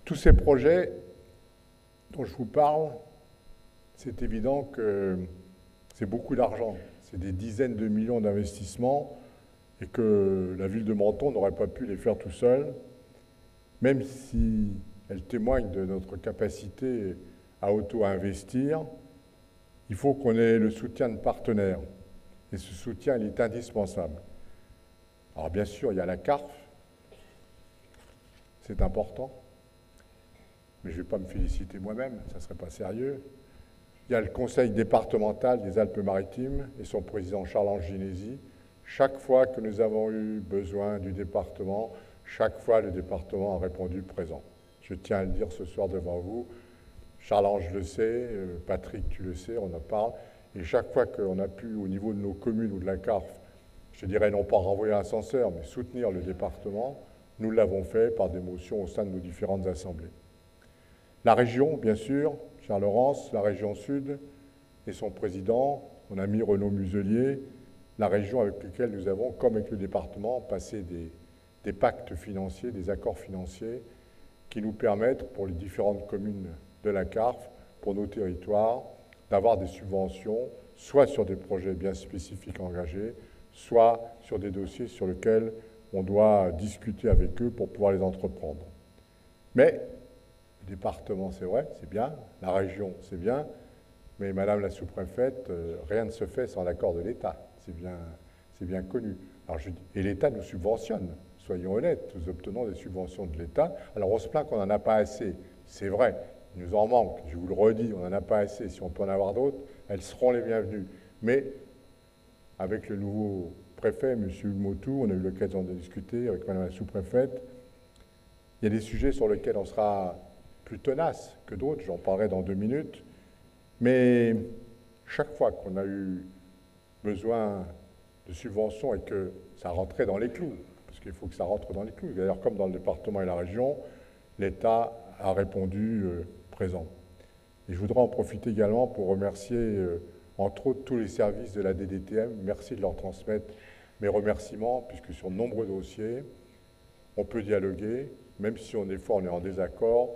Tous ces projets dont je vous parle, c'est évident que c'est beaucoup d'argent. C'est des dizaines de millions d'investissements et que la ville de Menton n'aurait pas pu les faire tout seul, même si elle témoigne de notre capacité à auto-investir. Il faut qu'on ait le soutien de partenaires. Et ce soutien, il est indispensable. Alors bien sûr, il y a la CARF, c'est important, mais je ne vais pas me féliciter moi-même, ça ne serait pas sérieux. Il y a le conseil départemental des Alpes-Maritimes et son président Charles-Ange Ginesi. Chaque fois que nous avons eu besoin du département, chaque fois le département a répondu présent. Je tiens à le dire ce soir devant vous. Charles-Ange le sait, Patrick, tu le sais, on en parle. Et chaque fois qu'on a pu, au niveau de nos communes ou de la CARF, je dirais non pas renvoyer l'ascenseur, mais soutenir le département. Nous l'avons fait par des motions au sein de nos différentes assemblées. La région, bien sûr, Charles-Laurence, la région Sud et son président, mon ami Renaud Muselier, la région avec laquelle nous avons, comme avec le département, passé des pactes financiers, des accords financiers qui nous permettent, pour les différentes communes de la CARF, pour nos territoires, d'avoir des subventions, soit sur des projets bien spécifiques engagés, soit sur des dossiers sur lesquels on doit discuter avec eux pour pouvoir les entreprendre. Mais le département, c'est vrai, c'est bien, la région, c'est bien, mais Madame la sous-préfète, rien ne se fait sans l'accord de l'État, c'est bien connu. Alors et l'État nous subventionne, soyons honnêtes, nous obtenons des subventions de l'État. Alors on se plaint qu'on n'en a pas assez, c'est vrai, il nous en manque, je vous le redis, on n'en a pas assez, si on peut en avoir d'autres, elles seront les bienvenues. Mais avec le nouveau préfet, M. Motou, on a eu l'occasion de discuter avec Mme la sous-préfète. Il y a des sujets sur lesquels on sera plus tenace que d'autres, j'en parlerai dans 2 minutes. Mais chaque fois qu'on a eu besoin de subventions et que ça rentrait dans les clous, parce qu'il faut que ça rentre dans les clous, d'ailleurs comme dans le département et la région, l'État a répondu présent. Et je voudrais en profiter également pour remercier entre autres tous les services de la DDTM. Merci de leur transmettre mes remerciements, puisque sur de nombreux dossiers, on peut dialoguer, même si des fois on est en désaccord.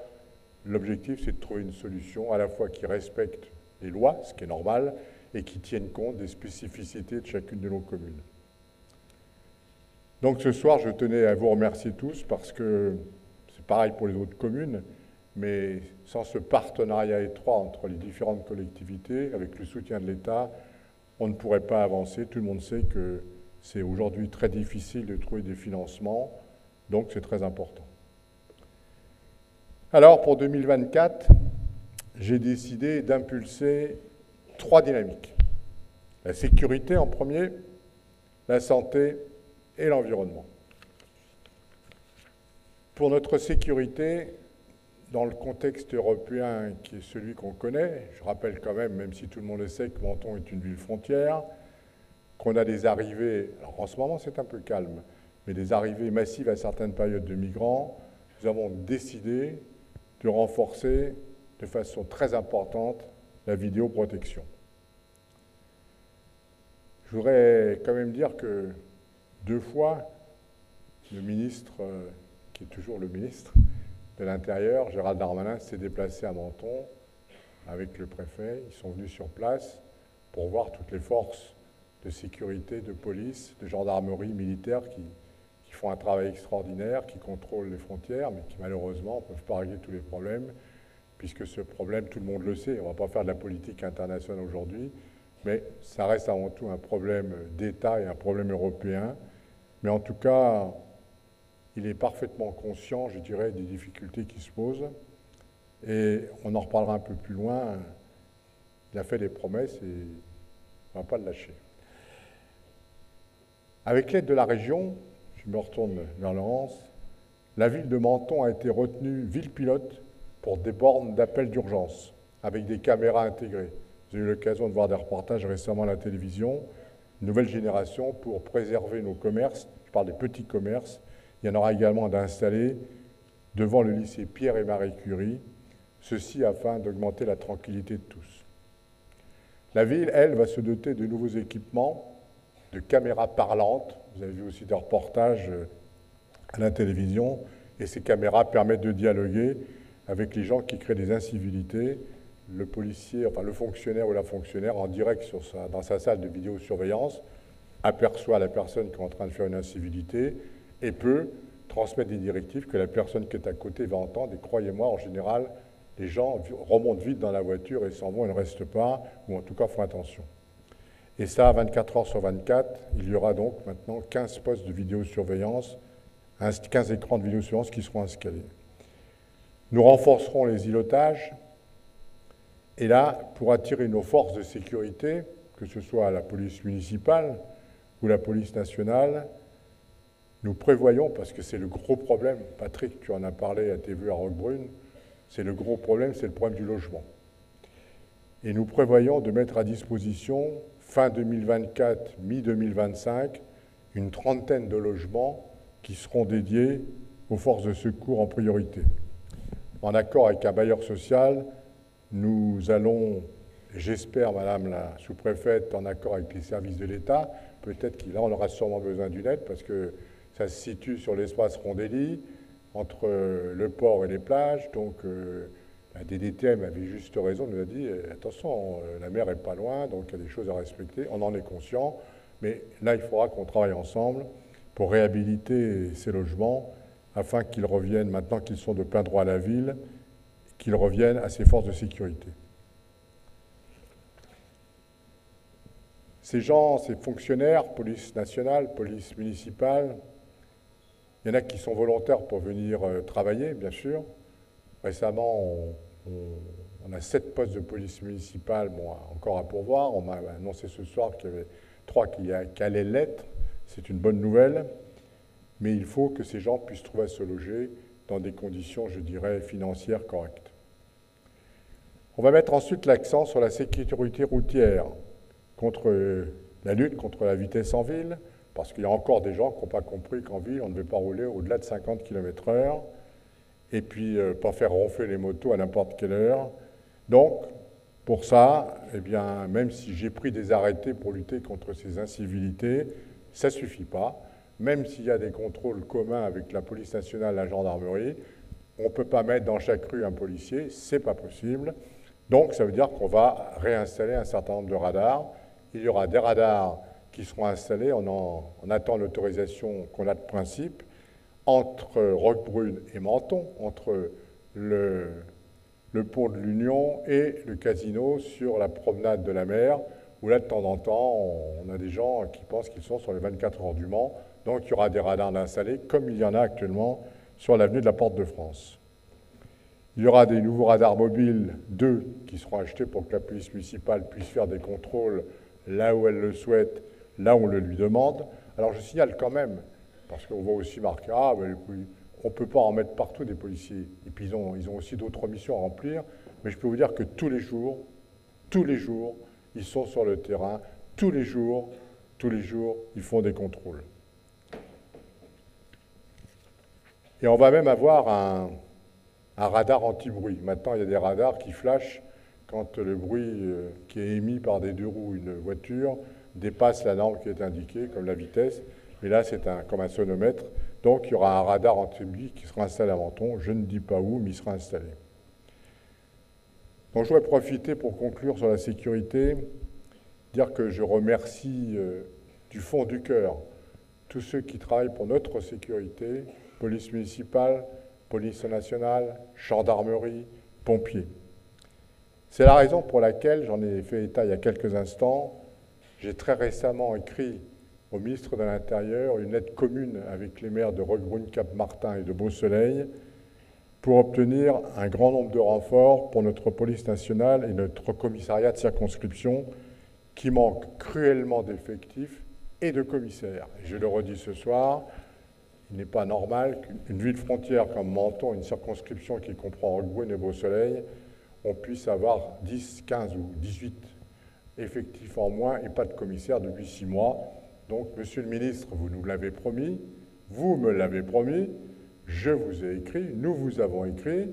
L'objectif, c'est de trouver une solution à la fois qui respecte les lois, ce qui est normal, et qui tienne compte des spécificités de chacune de nos communes. Donc ce soir, je tenais à vous remercier tous, parce que c'est pareil pour les autres communes, mais sans ce partenariat étroit entre les différentes collectivités, avec le soutien de l'État, on ne pourrait pas avancer. Tout le monde sait que c'est aujourd'hui très difficile de trouver des financements, donc c'est très important. Alors, pour 2024, j'ai décidé d'impulser 3 dynamiques. La sécurité en premier, la santé et l'environnement. Pour notre sécurité, dans le contexte européen qui est celui qu'on connaît, je rappelle quand même si tout le monde le sait, que Menton est une ville frontière, qu'on a des arrivées, alors en ce moment c'est un peu calme, mais des arrivées massives à certaines périodes de migrants, nous avons décidé de renforcer de façon très importante la vidéoprotection. Je voudrais quand même dire que 2 fois, le ministre, qui est toujours le ministre de l'Intérieur, Gérald Darmanin, s'est déplacé à Menton avec le préfet. Ils sont venus sur place pour voir toutes les forces de sécurité, de police, de gendarmerie, militaires qui font un travail extraordinaire, qui contrôlent les frontières, mais qui malheureusement ne peuvent pas régler tous les problèmes, puisque ce problème, tout le monde le sait, on ne va pas faire de la politique internationale aujourd'hui, mais ça reste avant tout un problème d'État et un problème européen. Mais en tout cas, il est parfaitement conscient, je dirais, des difficultés qui se posent. Et on en reparlera un peu plus loin. Il a fait des promesses et on ne va pas le lâcher. Avec l'aide de la région, je me retourne vers Laurence, la ville de Menton a été retenue ville pilote pour des bornes d'appel d'urgence avec des caméras intégrées. J'ai eu l'occasion de voir des reportages récemment à la télévision, une nouvelle génération pour préserver nos commerces. Je parle des petits commerces. Il y en aura également d'installer devant le lycée Pierre et Marie Curie, ceci afin d'augmenter la tranquillité de tous. La ville, elle, va se doter de nouveaux équipements, de caméras parlantes. Vous avez vu aussi des reportages à la télévision, et ces caméras permettent de dialoguer avec les gens qui créent des incivilités. Le policier, enfin le fonctionnaire ou la fonctionnaire, en direct dans sa salle de vidéosurveillance, aperçoit la personne qui est en train de faire une incivilité et peut transmettre des directives que la personne qui est à côté va entendre. Et croyez-moi, en général, les gens remontent vite dans la voiture et s'en vont, ils ne restent pas, ou en tout cas font attention. Et ça, 24 heures sur 24, il y aura donc maintenant 15 postes de vidéosurveillance, 15 écrans de vidéosurveillance qui seront installés. Nous renforcerons les îlotages. Et là, pour attirer nos forces de sécurité, que ce soit la police municipale ou la police nationale, nous prévoyons, parce que c'est le gros problème, Patrick, tu en as parlé à TV à Roquebrune, c'est le gros problème, c'est le problème du logement. Et nous prévoyons de mettre à disposition, fin 2024, mi-2025, une trentaine de logements qui seront dédiés aux forces de secours en priorité. En accord avec un bailleur social, nous allons, j'espère, Madame la sous-préfète, en accord avec les services de l'État, peut-être qu'il on aura sûrement besoin d'une aide parce que ça se situe sur l'espace Rondelli, entre le port et les plages. Donc la DDTM avait juste raison, nous a dit attention, la mer n'est pas loin, donc il y a des choses à respecter. On en est conscient, mais là il faudra qu'on travaille ensemble pour réhabiliter ces logements afin qu'ils reviennent, maintenant qu'ils sont de plein droit à la ville, qu'ils reviennent à ces forces de sécurité. Ces gens, ces fonctionnaires, police nationale, police municipale, il y en a qui sont volontaires pour venir travailler, bien sûr. Récemment, on a 7 postes de police municipale, bon, encore à pourvoir. On m'a annoncé ce soir qu'il y avait 3 qui allaient l'être. C'est une bonne nouvelle. Mais il faut que ces gens puissent trouver à se loger dans des conditions, je dirais, financières correctes. On va mettre ensuite l'accent sur la sécurité routière, contre la lutte contre la vitesse en ville, parce qu'il y a encore des gens qui n'ont pas compris qu'en ville, on ne devait pas rouler au-delà de 50 km/h, et puis pas faire ronfler les motos à n'importe quelle heure. Donc, pour ça, eh bien, même si j'ai pris des arrêtés pour lutter contre ces incivilités, ça ne suffit pas. Même s'il y a des contrôles communs avec la police nationale et la gendarmerie, on ne peut pas mettre dans chaque rue un policier, ce n'est pas possible. Donc, ça veut dire qu'on va réinstaller un certain nombre de radars. Il y aura des radars qui seront installés, on attend l'autorisation qu'on a de principe, entre Roquebrune et Menton, entre le pont de l'Union et le casino sur la promenade de la mer, où là, de temps en temps, on a des gens qui pensent qu'ils sont sur les 24 heures du Mans. Donc, il y aura des radars installés, comme il y en a actuellement sur l'avenue de la Porte de France. Il y aura des nouveaux radars mobiles, 2, qui seront achetés pour que la police municipale puisse faire des contrôles là où elle le souhaite, là où on le lui demande. Alors, je signale quand même, parce qu'on voit aussi marquer, on ne peut pas en mettre partout des policiers. Et puis, ils ont aussi d'autres missions à remplir. Mais je peux vous dire que tous les jours, ils sont sur le terrain. Tous les jours, ils font des contrôles. Et on va même avoir un radar anti-bruit. Maintenant, il y a des radars qui flashent quand le bruit qui est émis par des deux roues, une voiture, dépasse la norme qui est indiquée, comme la vitesse. Mais là, c'est comme un sonomètre. Donc, il y aura un radar anti-bruit qui sera installé à Menton. Je ne dis pas où, mais il sera installé. Donc, je voudrais profiter pour conclure sur la sécurité, dire que je remercie du fond du cœur tous ceux qui travaillent pour notre sécurité, police municipale, police nationale, gendarmerie, pompiers. C'est la raison pour laquelle, j'en ai fait état il y a quelques instants, j'ai très récemment écrit au ministre de l'Intérieur une lettre commune avec les maires de Roquebrune, Cap-Martin et de Beausoleil pour obtenir un grand nombre de renforts pour notre police nationale et notre commissariat de circonscription qui manque cruellement d'effectifs et de commissaires. Et je le redis ce soir, il n'est pas normal qu'une ville frontière comme Menton, une circonscription qui comprend Roquebrune et Beausoleil, on puisse avoir 10, 15 ou 18 effectifs en moins et pas de commissaire depuis 6 mois. Donc, Monsieur le ministre, vous nous l'avez promis, vous me l'avez promis, je vous ai écrit, nous vous avons écrit.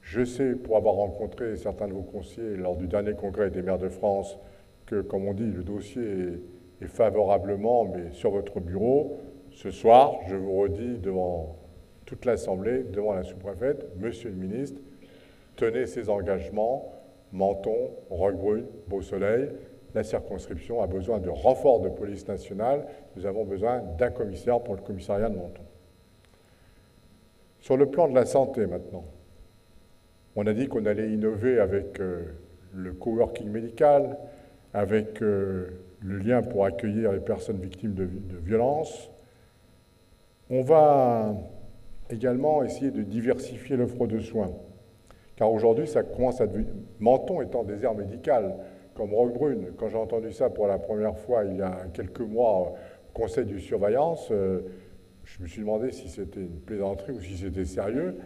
Je sais, pour avoir rencontré certains de vos conseillers lors du dernier congrès des maires de France, que, comme on dit, le dossier est favorablement, mais sur votre bureau. Ce soir, je vous redis devant toute l'Assemblée, devant la sous-préfète, Monsieur le ministre, tenez ces engagements. Menton, Roquebrune, Beausoleil, la circonscription a besoin de renforts de police nationale. Nous avons besoin d'un commissaire pour le commissariat de Menton. Sur le plan de la santé maintenant, on a dit qu'on allait innover avec le coworking médical, avec le lien pour accueillir les personnes victimes de violences. On va également essayer de diversifier l'offre de soins, car aujourd'hui, ça commence à devenir... Menton étant désert médical, comme Roquebrune. Quand j'ai entendu ça pour la première fois il y a quelques mois au Conseil de surveillance, je me suis demandé si c'était une plaisanterie ou si c'était sérieux.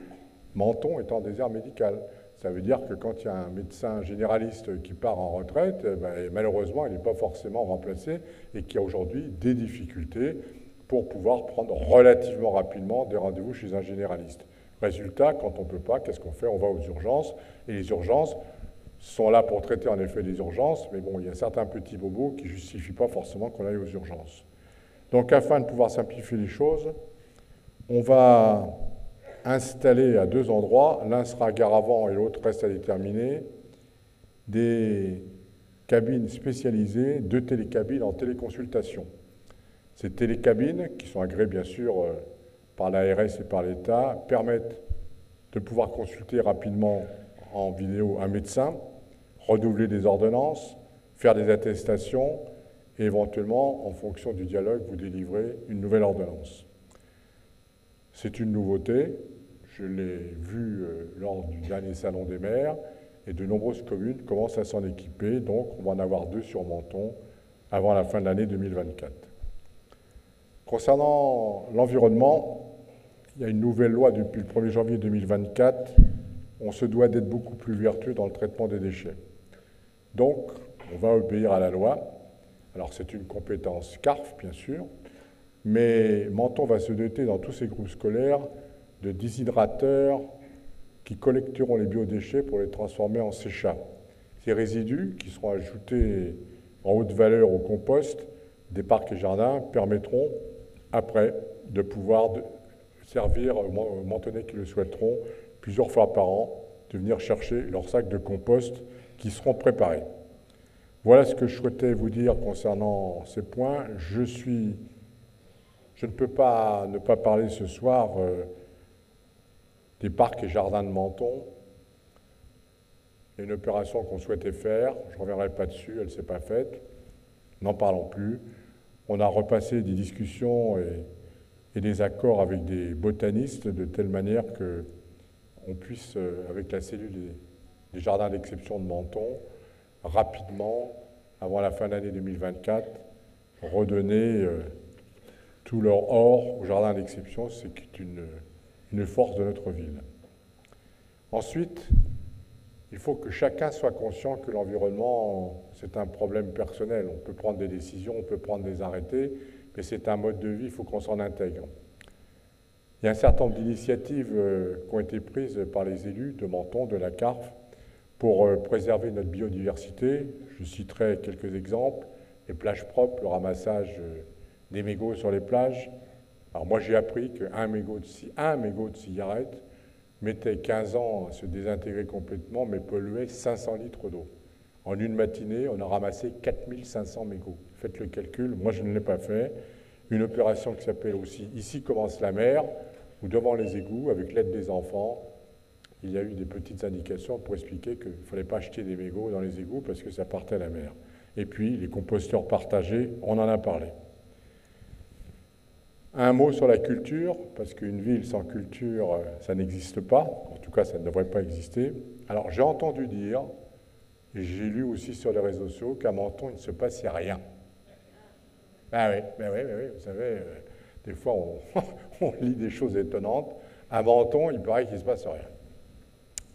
Menton est en désert médical. Ça veut dire que quand il y a un médecin généraliste qui part en retraite, malheureusement, il n'est pas forcément remplacé et qu'il y a aujourd'hui des difficultés. pour pouvoir prendre relativement rapidement des rendez-vous chez un généraliste. Résultat, quand on ne peut pas, qu'est-ce qu'on fait? On va aux urgences, et les urgences sont là pour traiter en effet des urgences, mais bon, il y a certains petits bobos qui ne justifient pas forcément qu'on aille aux urgences. Donc, afin de pouvoir simplifier les choses, on va installer à 2 endroits, l'un sera à gare avant et l'autre reste à déterminer, des cabines spécialisées, 2 télécabines en téléconsultation. Ces télécabines, qui sont agréées bien sûr par l'ARS et par l'État, permettent de pouvoir consulter rapidement en vidéo un médecin, renouveler des ordonnances, faire des attestations et éventuellement, en fonction du dialogue, vous délivrer une nouvelle ordonnance. C'est une nouveauté, je l'ai vu lors du dernier salon des maires, et de nombreuses communes commencent à s'en équiper, donc on va en avoir 2 sur Menton avant la fin de l'année 2024. Concernant l'environnement, il y a une nouvelle loi depuis le 1er janvier 2024, on se doit d'être beaucoup plus vertueux dans le traitement des déchets. Donc, on va obéir à la loi. Alors, c'est une compétence CARF, bien sûr, mais Menton va se doter dans tous ses groupes scolaires de déshydrateurs qui collecteront les biodéchets pour les transformer en séchats. Ces résidus, qui seront ajoutés en haute valeur au compost des parcs et jardins, permettront après de pouvoir servir aux Mentonnais qui le souhaiteront plusieurs fois par an, de venir chercher leurs sacs de compost qui seront préparés. Voilà ce que je souhaitais vous dire concernant ces points. Je ne peux pas ne pas parler ce soir des parcs et jardins de Menton. Une opération qu'on souhaitait faire, je ne reviendrai pas dessus, elle ne s'est pas faite. N'en parlons plus. On a repassé des discussions et des accords avec des botanistes de telle manière qu'on puisse, avec la cellule des jardins d'exception de Menton, rapidement, avant la fin de l'année 2024, redonner tout leur or au jardin d'exception, c'est une force de notre ville. Ensuite, il faut que chacun soit conscient que l'environnement, c'est un problème personnel. On peut prendre des décisions, on peut prendre des arrêtés, mais c'est un mode de vie, il faut qu'on s'en intègre. Il y a un certain nombre d'initiatives qui ont été prises par les élus de Menton, de la CARF, pour préserver notre biodiversité. Je citerai quelques exemples. Les plages propres, le ramassage des mégots sur les plages. Alors moi j'ai appris qu'un mégot de cigarette mettait 15 ans à se désintégrer complètement, mais polluait 500 litres d'eau. En une matinée, on a ramassé 4500 mégots. Faites le calcul, moi je ne l'ai pas fait. Une opération qui s'appelle aussi « Ici commence la mer », où devant les égouts, avec l'aide des enfants, il y a eu des petites indications pour expliquer qu'il ne fallait pas jeter des mégots dans les égouts parce que ça partait à la mer. Et puis, les composteurs partagés, on en a parlé. Un mot sur la culture, parce qu'une ville sans culture, ça n'existe pas. En tout cas, ça ne devrait pas exister. Alors, j'ai entendu dire, et j'ai lu aussi sur les réseaux sociaux, qu'à Menton, il ne se passait rien. Ben oui, vous savez, des fois, on lit des choses étonnantes. À Menton, il paraît qu'il ne se passe rien.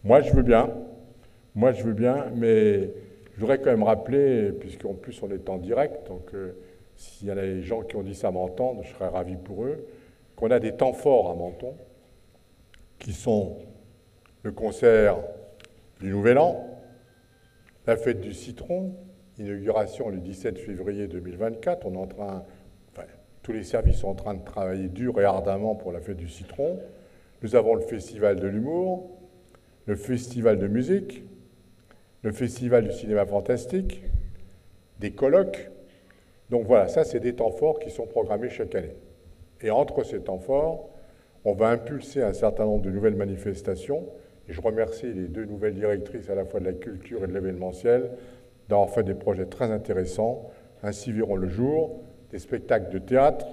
Moi, je veux bien, mais je voudrais quand même rappeler, puisqu'en plus on est en direct, donc s'il y a des gens qui ont dit ça à m'entendre, je serais ravi pour eux, qu'on a des temps forts à Menton, qui sont le concert du Nouvel An, la fête du citron, inauguration le 17 février 2024, tous les services sont en train de travailler dur et ardemment pour la fête du citron. Nous avons le festival de l'humour, le festival de musique, le festival du cinéma fantastique, des colloques. Donc voilà, ça c'est des temps forts qui sont programmés chaque année. Et entre ces temps forts, on va impulser un certain nombre de nouvelles manifestations. Et je remercie les 2 nouvelles directrices à la fois de la culture et de l'événementiel d'avoir fait des projets très intéressants. Ainsi verront le jour des spectacles de théâtre,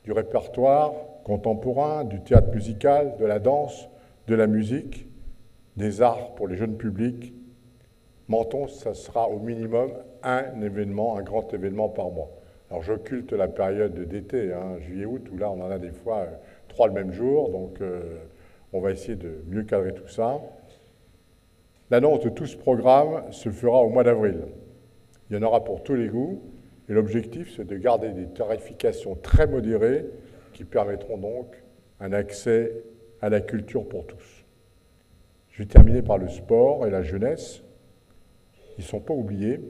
du répertoire contemporain, du théâtre musical, de la danse, de la musique, des arts pour les jeunes publics. Menton, ça sera au minimum un événement, un grand événement par mois. Alors j'occulte la période d'été, juillet-août, où là on en a des fois 3 le même jour, donc on va essayer de mieux cadrer tout ça. L'annonce de tout ce programme se fera au mois d'avril. Il y en aura pour tous les goûts. Et l'objectif, c'est de garder des tarifications très modérées qui permettront donc un accès à la culture pour tous. Je vais terminer par le sport et la jeunesse. Ils ne sont pas oubliés.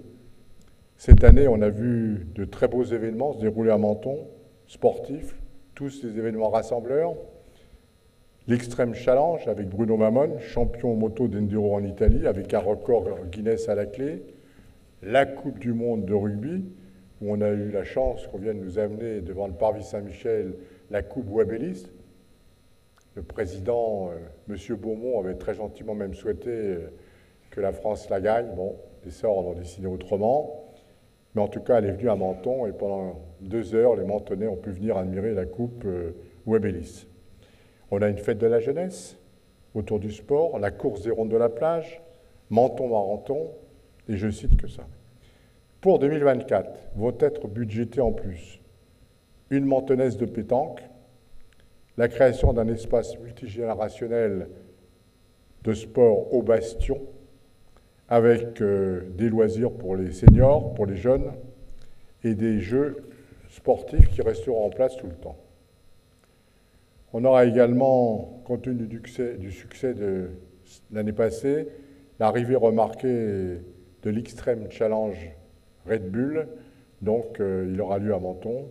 Cette année, on a vu de très beaux événements se dérouler à Menton, sportifs, tous des événements rassembleurs. L'Extreme Challenge avec Bruno Mamone, champion moto d'enduro en Italie, avec un record Guinness à la clé. La Coupe du Monde de rugby, où on a eu la chance qu'on vienne nous amener devant le Parvis Saint-Michel la Coupe Wabilis. Le président, M. Beaumont, avait très gentiment même souhaité que la France la gagne. Bon, les sorts en ont décidé autrement. Mais en tout cas, elle est venue à Menton et pendant 2 heures, les Mentonnais ont pu venir admirer la Coupe Wabilis. On a une fête de la jeunesse autour du sport, la course des rondes de la plage, Menton-Marenton, et je cite que ça. Pour 2024, vont être budgétés en plus une mentonnaise de pétanque, la création d'un espace multigénérationnel de sport au Bastion, avec des loisirs pour les seniors, pour les jeunes, et des jeux sportifs qui resteront en place tout le temps. On aura également, compte tenu du succès de l'année passée, l'arrivée remarquée de l'Extreme Challenge Red Bull, donc il aura lieu à Menton.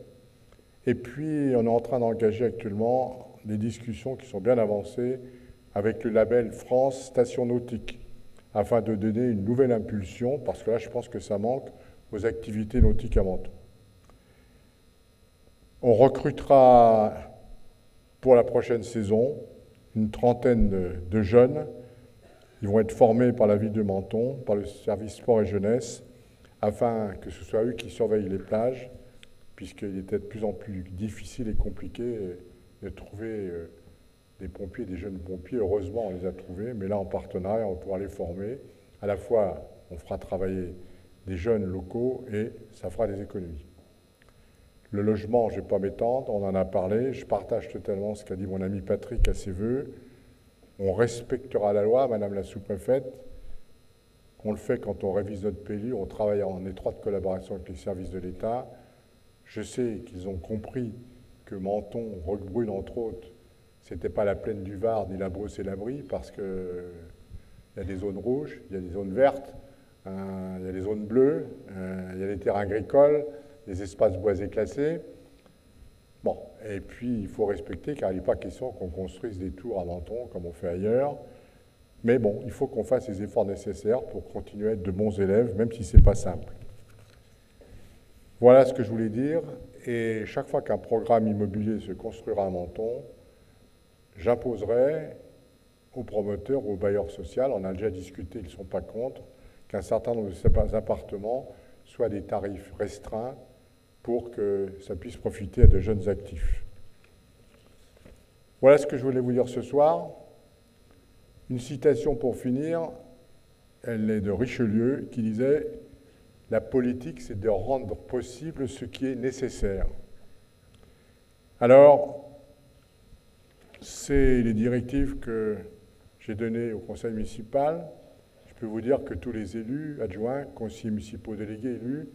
Et puis, on est en train d'engager actuellement des discussions qui sont bien avancées avec le label France Station Nautique, afin de donner une nouvelle impulsion, parce que là, je pense que ça manque aux activités nautiques à Menton. On recrutera pour la prochaine saison une trentaine de jeunes. Ils vont être formés par la ville de Menton, par le service sport et jeunesse, afin que ce soit eux qui surveillent les plages, puisqu'il était de plus en plus difficile et compliqué de trouver des pompiers, des jeunes pompiers. Heureusement, on les a trouvés, mais là, en partenariat, on va pouvoir les former. À la fois, on fera travailler des jeunes locaux et ça fera des économies. Le logement, je ne vais pas m'étendre, on en a parlé. Je partage totalement ce qu'a dit mon ami Patrick à ses voeux. On respectera la loi, Madame la sous-préfète. On le fait quand on révise notre PLU, on travaille en étroite collaboration avec les services de l'État. Je sais qu'ils ont compris que Menton, Roquebrune, entre autres, ce n'était pas la plaine du Var, ni la Brosse et la Brie, parce qu'il y a des zones rouges, il y a des zones vertes, il y a des zones bleues, il y a des terrains agricoles, des espaces boisés classés. Bon, et puis il faut respecter, car il n'est pas question qu'on construise des tours à Menton comme on fait ailleurs. Mais bon, il faut qu'on fasse les efforts nécessaires pour continuer à être de bons élèves, même si ce n'est pas simple. Voilà ce que je voulais dire. Et chaque fois qu'un programme immobilier se construira à Menton, j'imposerai aux promoteurs, aux bailleurs sociaux, on a déjà discuté, ils ne sont pas contre, qu'un certain nombre de ces appartements soient des tarifs restreints pour que ça puisse profiter à de jeunes actifs. Voilà ce que je voulais vous dire ce soir. Une citation pour finir, elle est de Richelieu qui disait « La politique, c'est de rendre possible ce qui est nécessaire ». Alors, c'est les directives que j'ai données au conseil municipal. Je peux vous dire que tous les élus, adjoints, conseillers municipaux délégués, élus,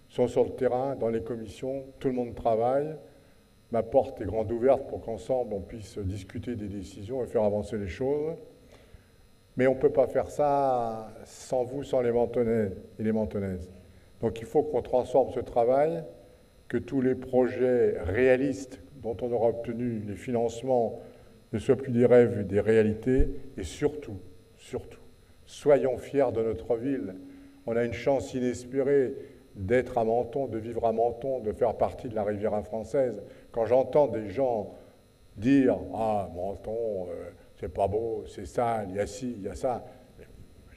sont sur le terrain, dans les commissions, tout le monde travaille. Ma porte est grande ouverte pour qu'ensemble on puisse discuter des décisions et faire avancer les choses. Mais on ne peut pas faire ça sans vous, sans les Mentonnais et les Mentonnaises. Donc il faut qu'on transforme ce travail, que tous les projets réalistes dont on aura obtenu les financements ne soient plus des rêves et des réalités. Et surtout, soyons fiers de notre ville. On a une chance inespérée d'être à Menton, de vivre à Menton, de faire partie de la Riviera française. Quand j'entends des gens dire « Ah, Menton, c'est pas beau, c'est sale, il y a ci, il y a ça »,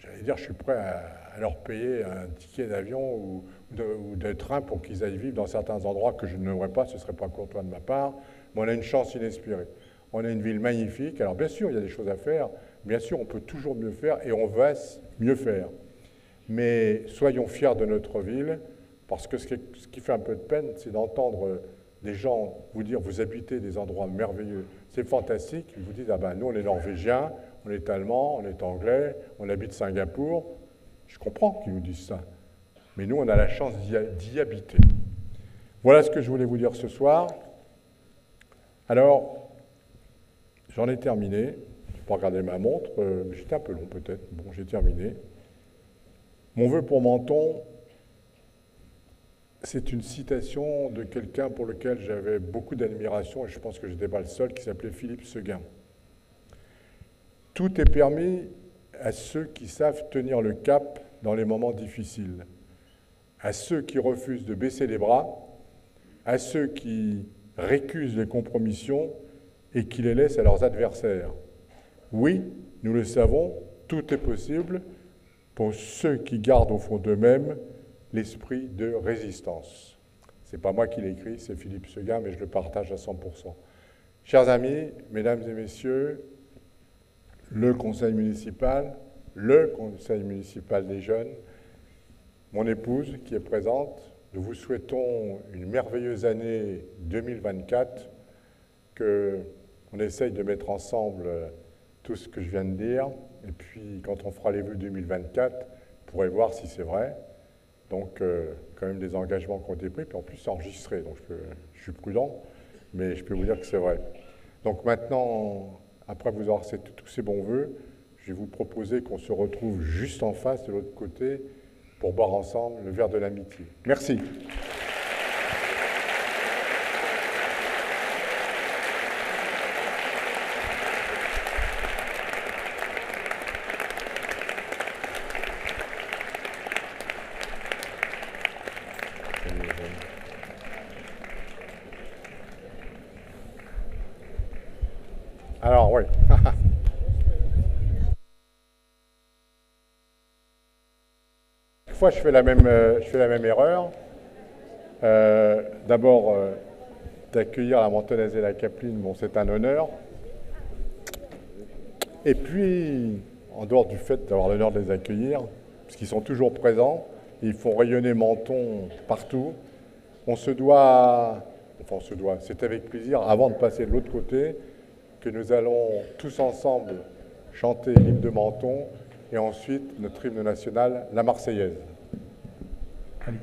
j'allais dire, je suis prêt à leur payer un ticket d'avion ou de train pour qu'ils aillent vivre dans certains endroits que je n'aimerais pas, ce ne serait pas courtois de ma part, mais on a une chance inespérée. On a une ville magnifique, alors bien sûr, il y a des choses à faire, bien sûr, on peut toujours mieux faire et on va mieux faire. Mais soyons fiers de notre ville, parce que ce qui fait un peu de peine, c'est d'entendre des gens vous dire, vous habitez des endroits merveilleux, c'est fantastique, ils vous disent, ah ben nous on est norvégiens, on est allemands, on est anglais, on habite Singapour. Je comprends qu'ils vous disent ça, mais nous on a la chance d'y habiter. Voilà ce que je voulais vous dire ce soir. Alors, j'en ai terminé. Je vais pas regarder ma montre. J'étais un peu long peut-être. Bon, j'ai terminé. Mon vœu pour Menton, c'est une citation de quelqu'un pour lequel j'avais beaucoup d'admiration, et je pense que je n'étais pas le seul, qui s'appelait Philippe Seguin. Tout est permis à ceux qui savent tenir le cap dans les moments difficiles, à ceux qui refusent de baisser les bras, à ceux qui récusent les compromissions et qui les laissent à leurs adversaires. Oui, nous le savons, tout est possible pour ceux qui gardent au fond d'eux-mêmes l'esprit de résistance. Ce n'est pas moi qui l'ai écrit, c'est Philippe Seguin, mais je le partage à 100%. Chers amis, mesdames et messieurs, le conseil municipal des jeunes, mon épouse qui est présente, nous vous souhaitons une merveilleuse année 2024, qu'on essaye de mettre ensemble tout ce que je viens de dire, et puis quand on fera les vœux 2024, vous pourrez voir si c'est vrai. Donc, quand même des engagements qui ont été pris, puis en plus c'est enregistré, donc je suis prudent, mais je peux vous dire que c'est vrai. Donc maintenant, après vous avoir tous ces bons vœux, je vais vous proposer qu'on se retrouve juste en face, de l'autre côté, pour boire ensemble le verre de l'amitié. Merci. Alors, oui. Chaque fois, je fais la même erreur. D'abord, d'accueillir la Mentonnaise et la Capeline, bon, c'est un honneur. Et puis, en dehors du fait d'avoir l'honneur de les accueillir, parce qu'ils sont toujours présents, ils font rayonner Menton partout, c'est avec plaisir, avant de passer de l'autre côté, que nous allons tous ensemble chanter l'hymne de Menton et ensuite notre hymne national, la Marseillaise. Allez.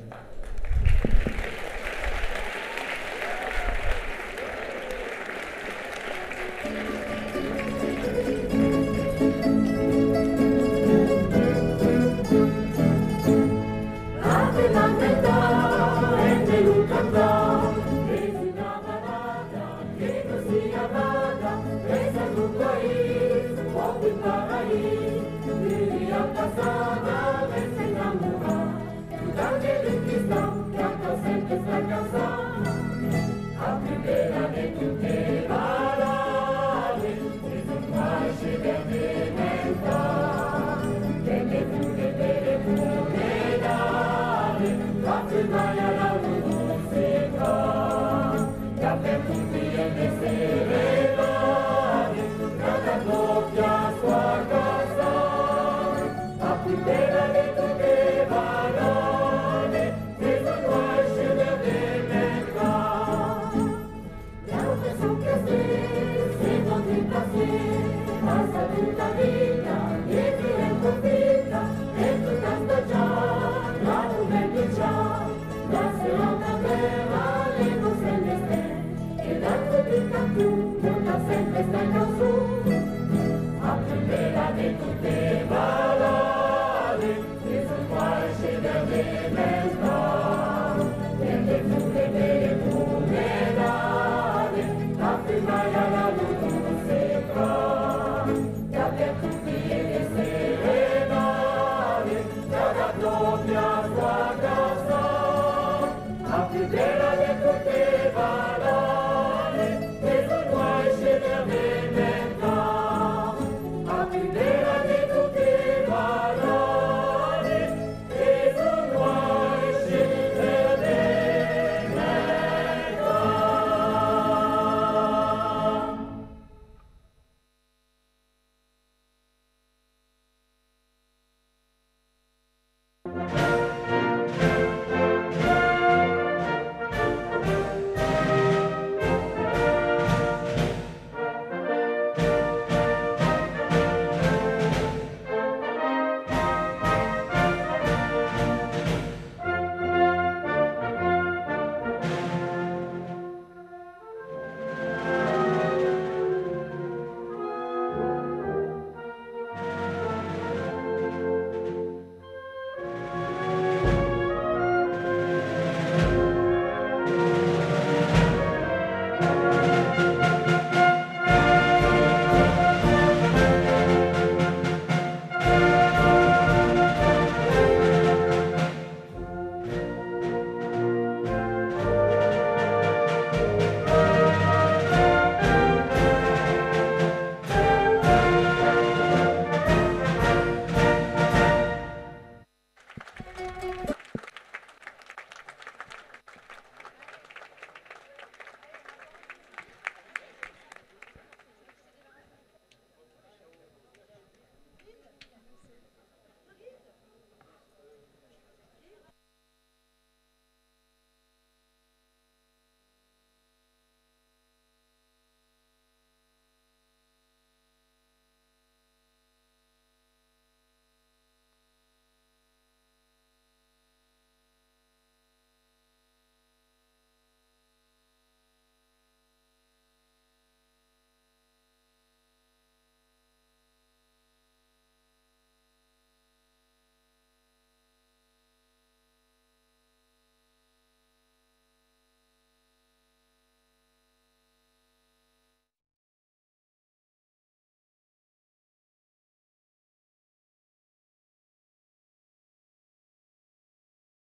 Sempre está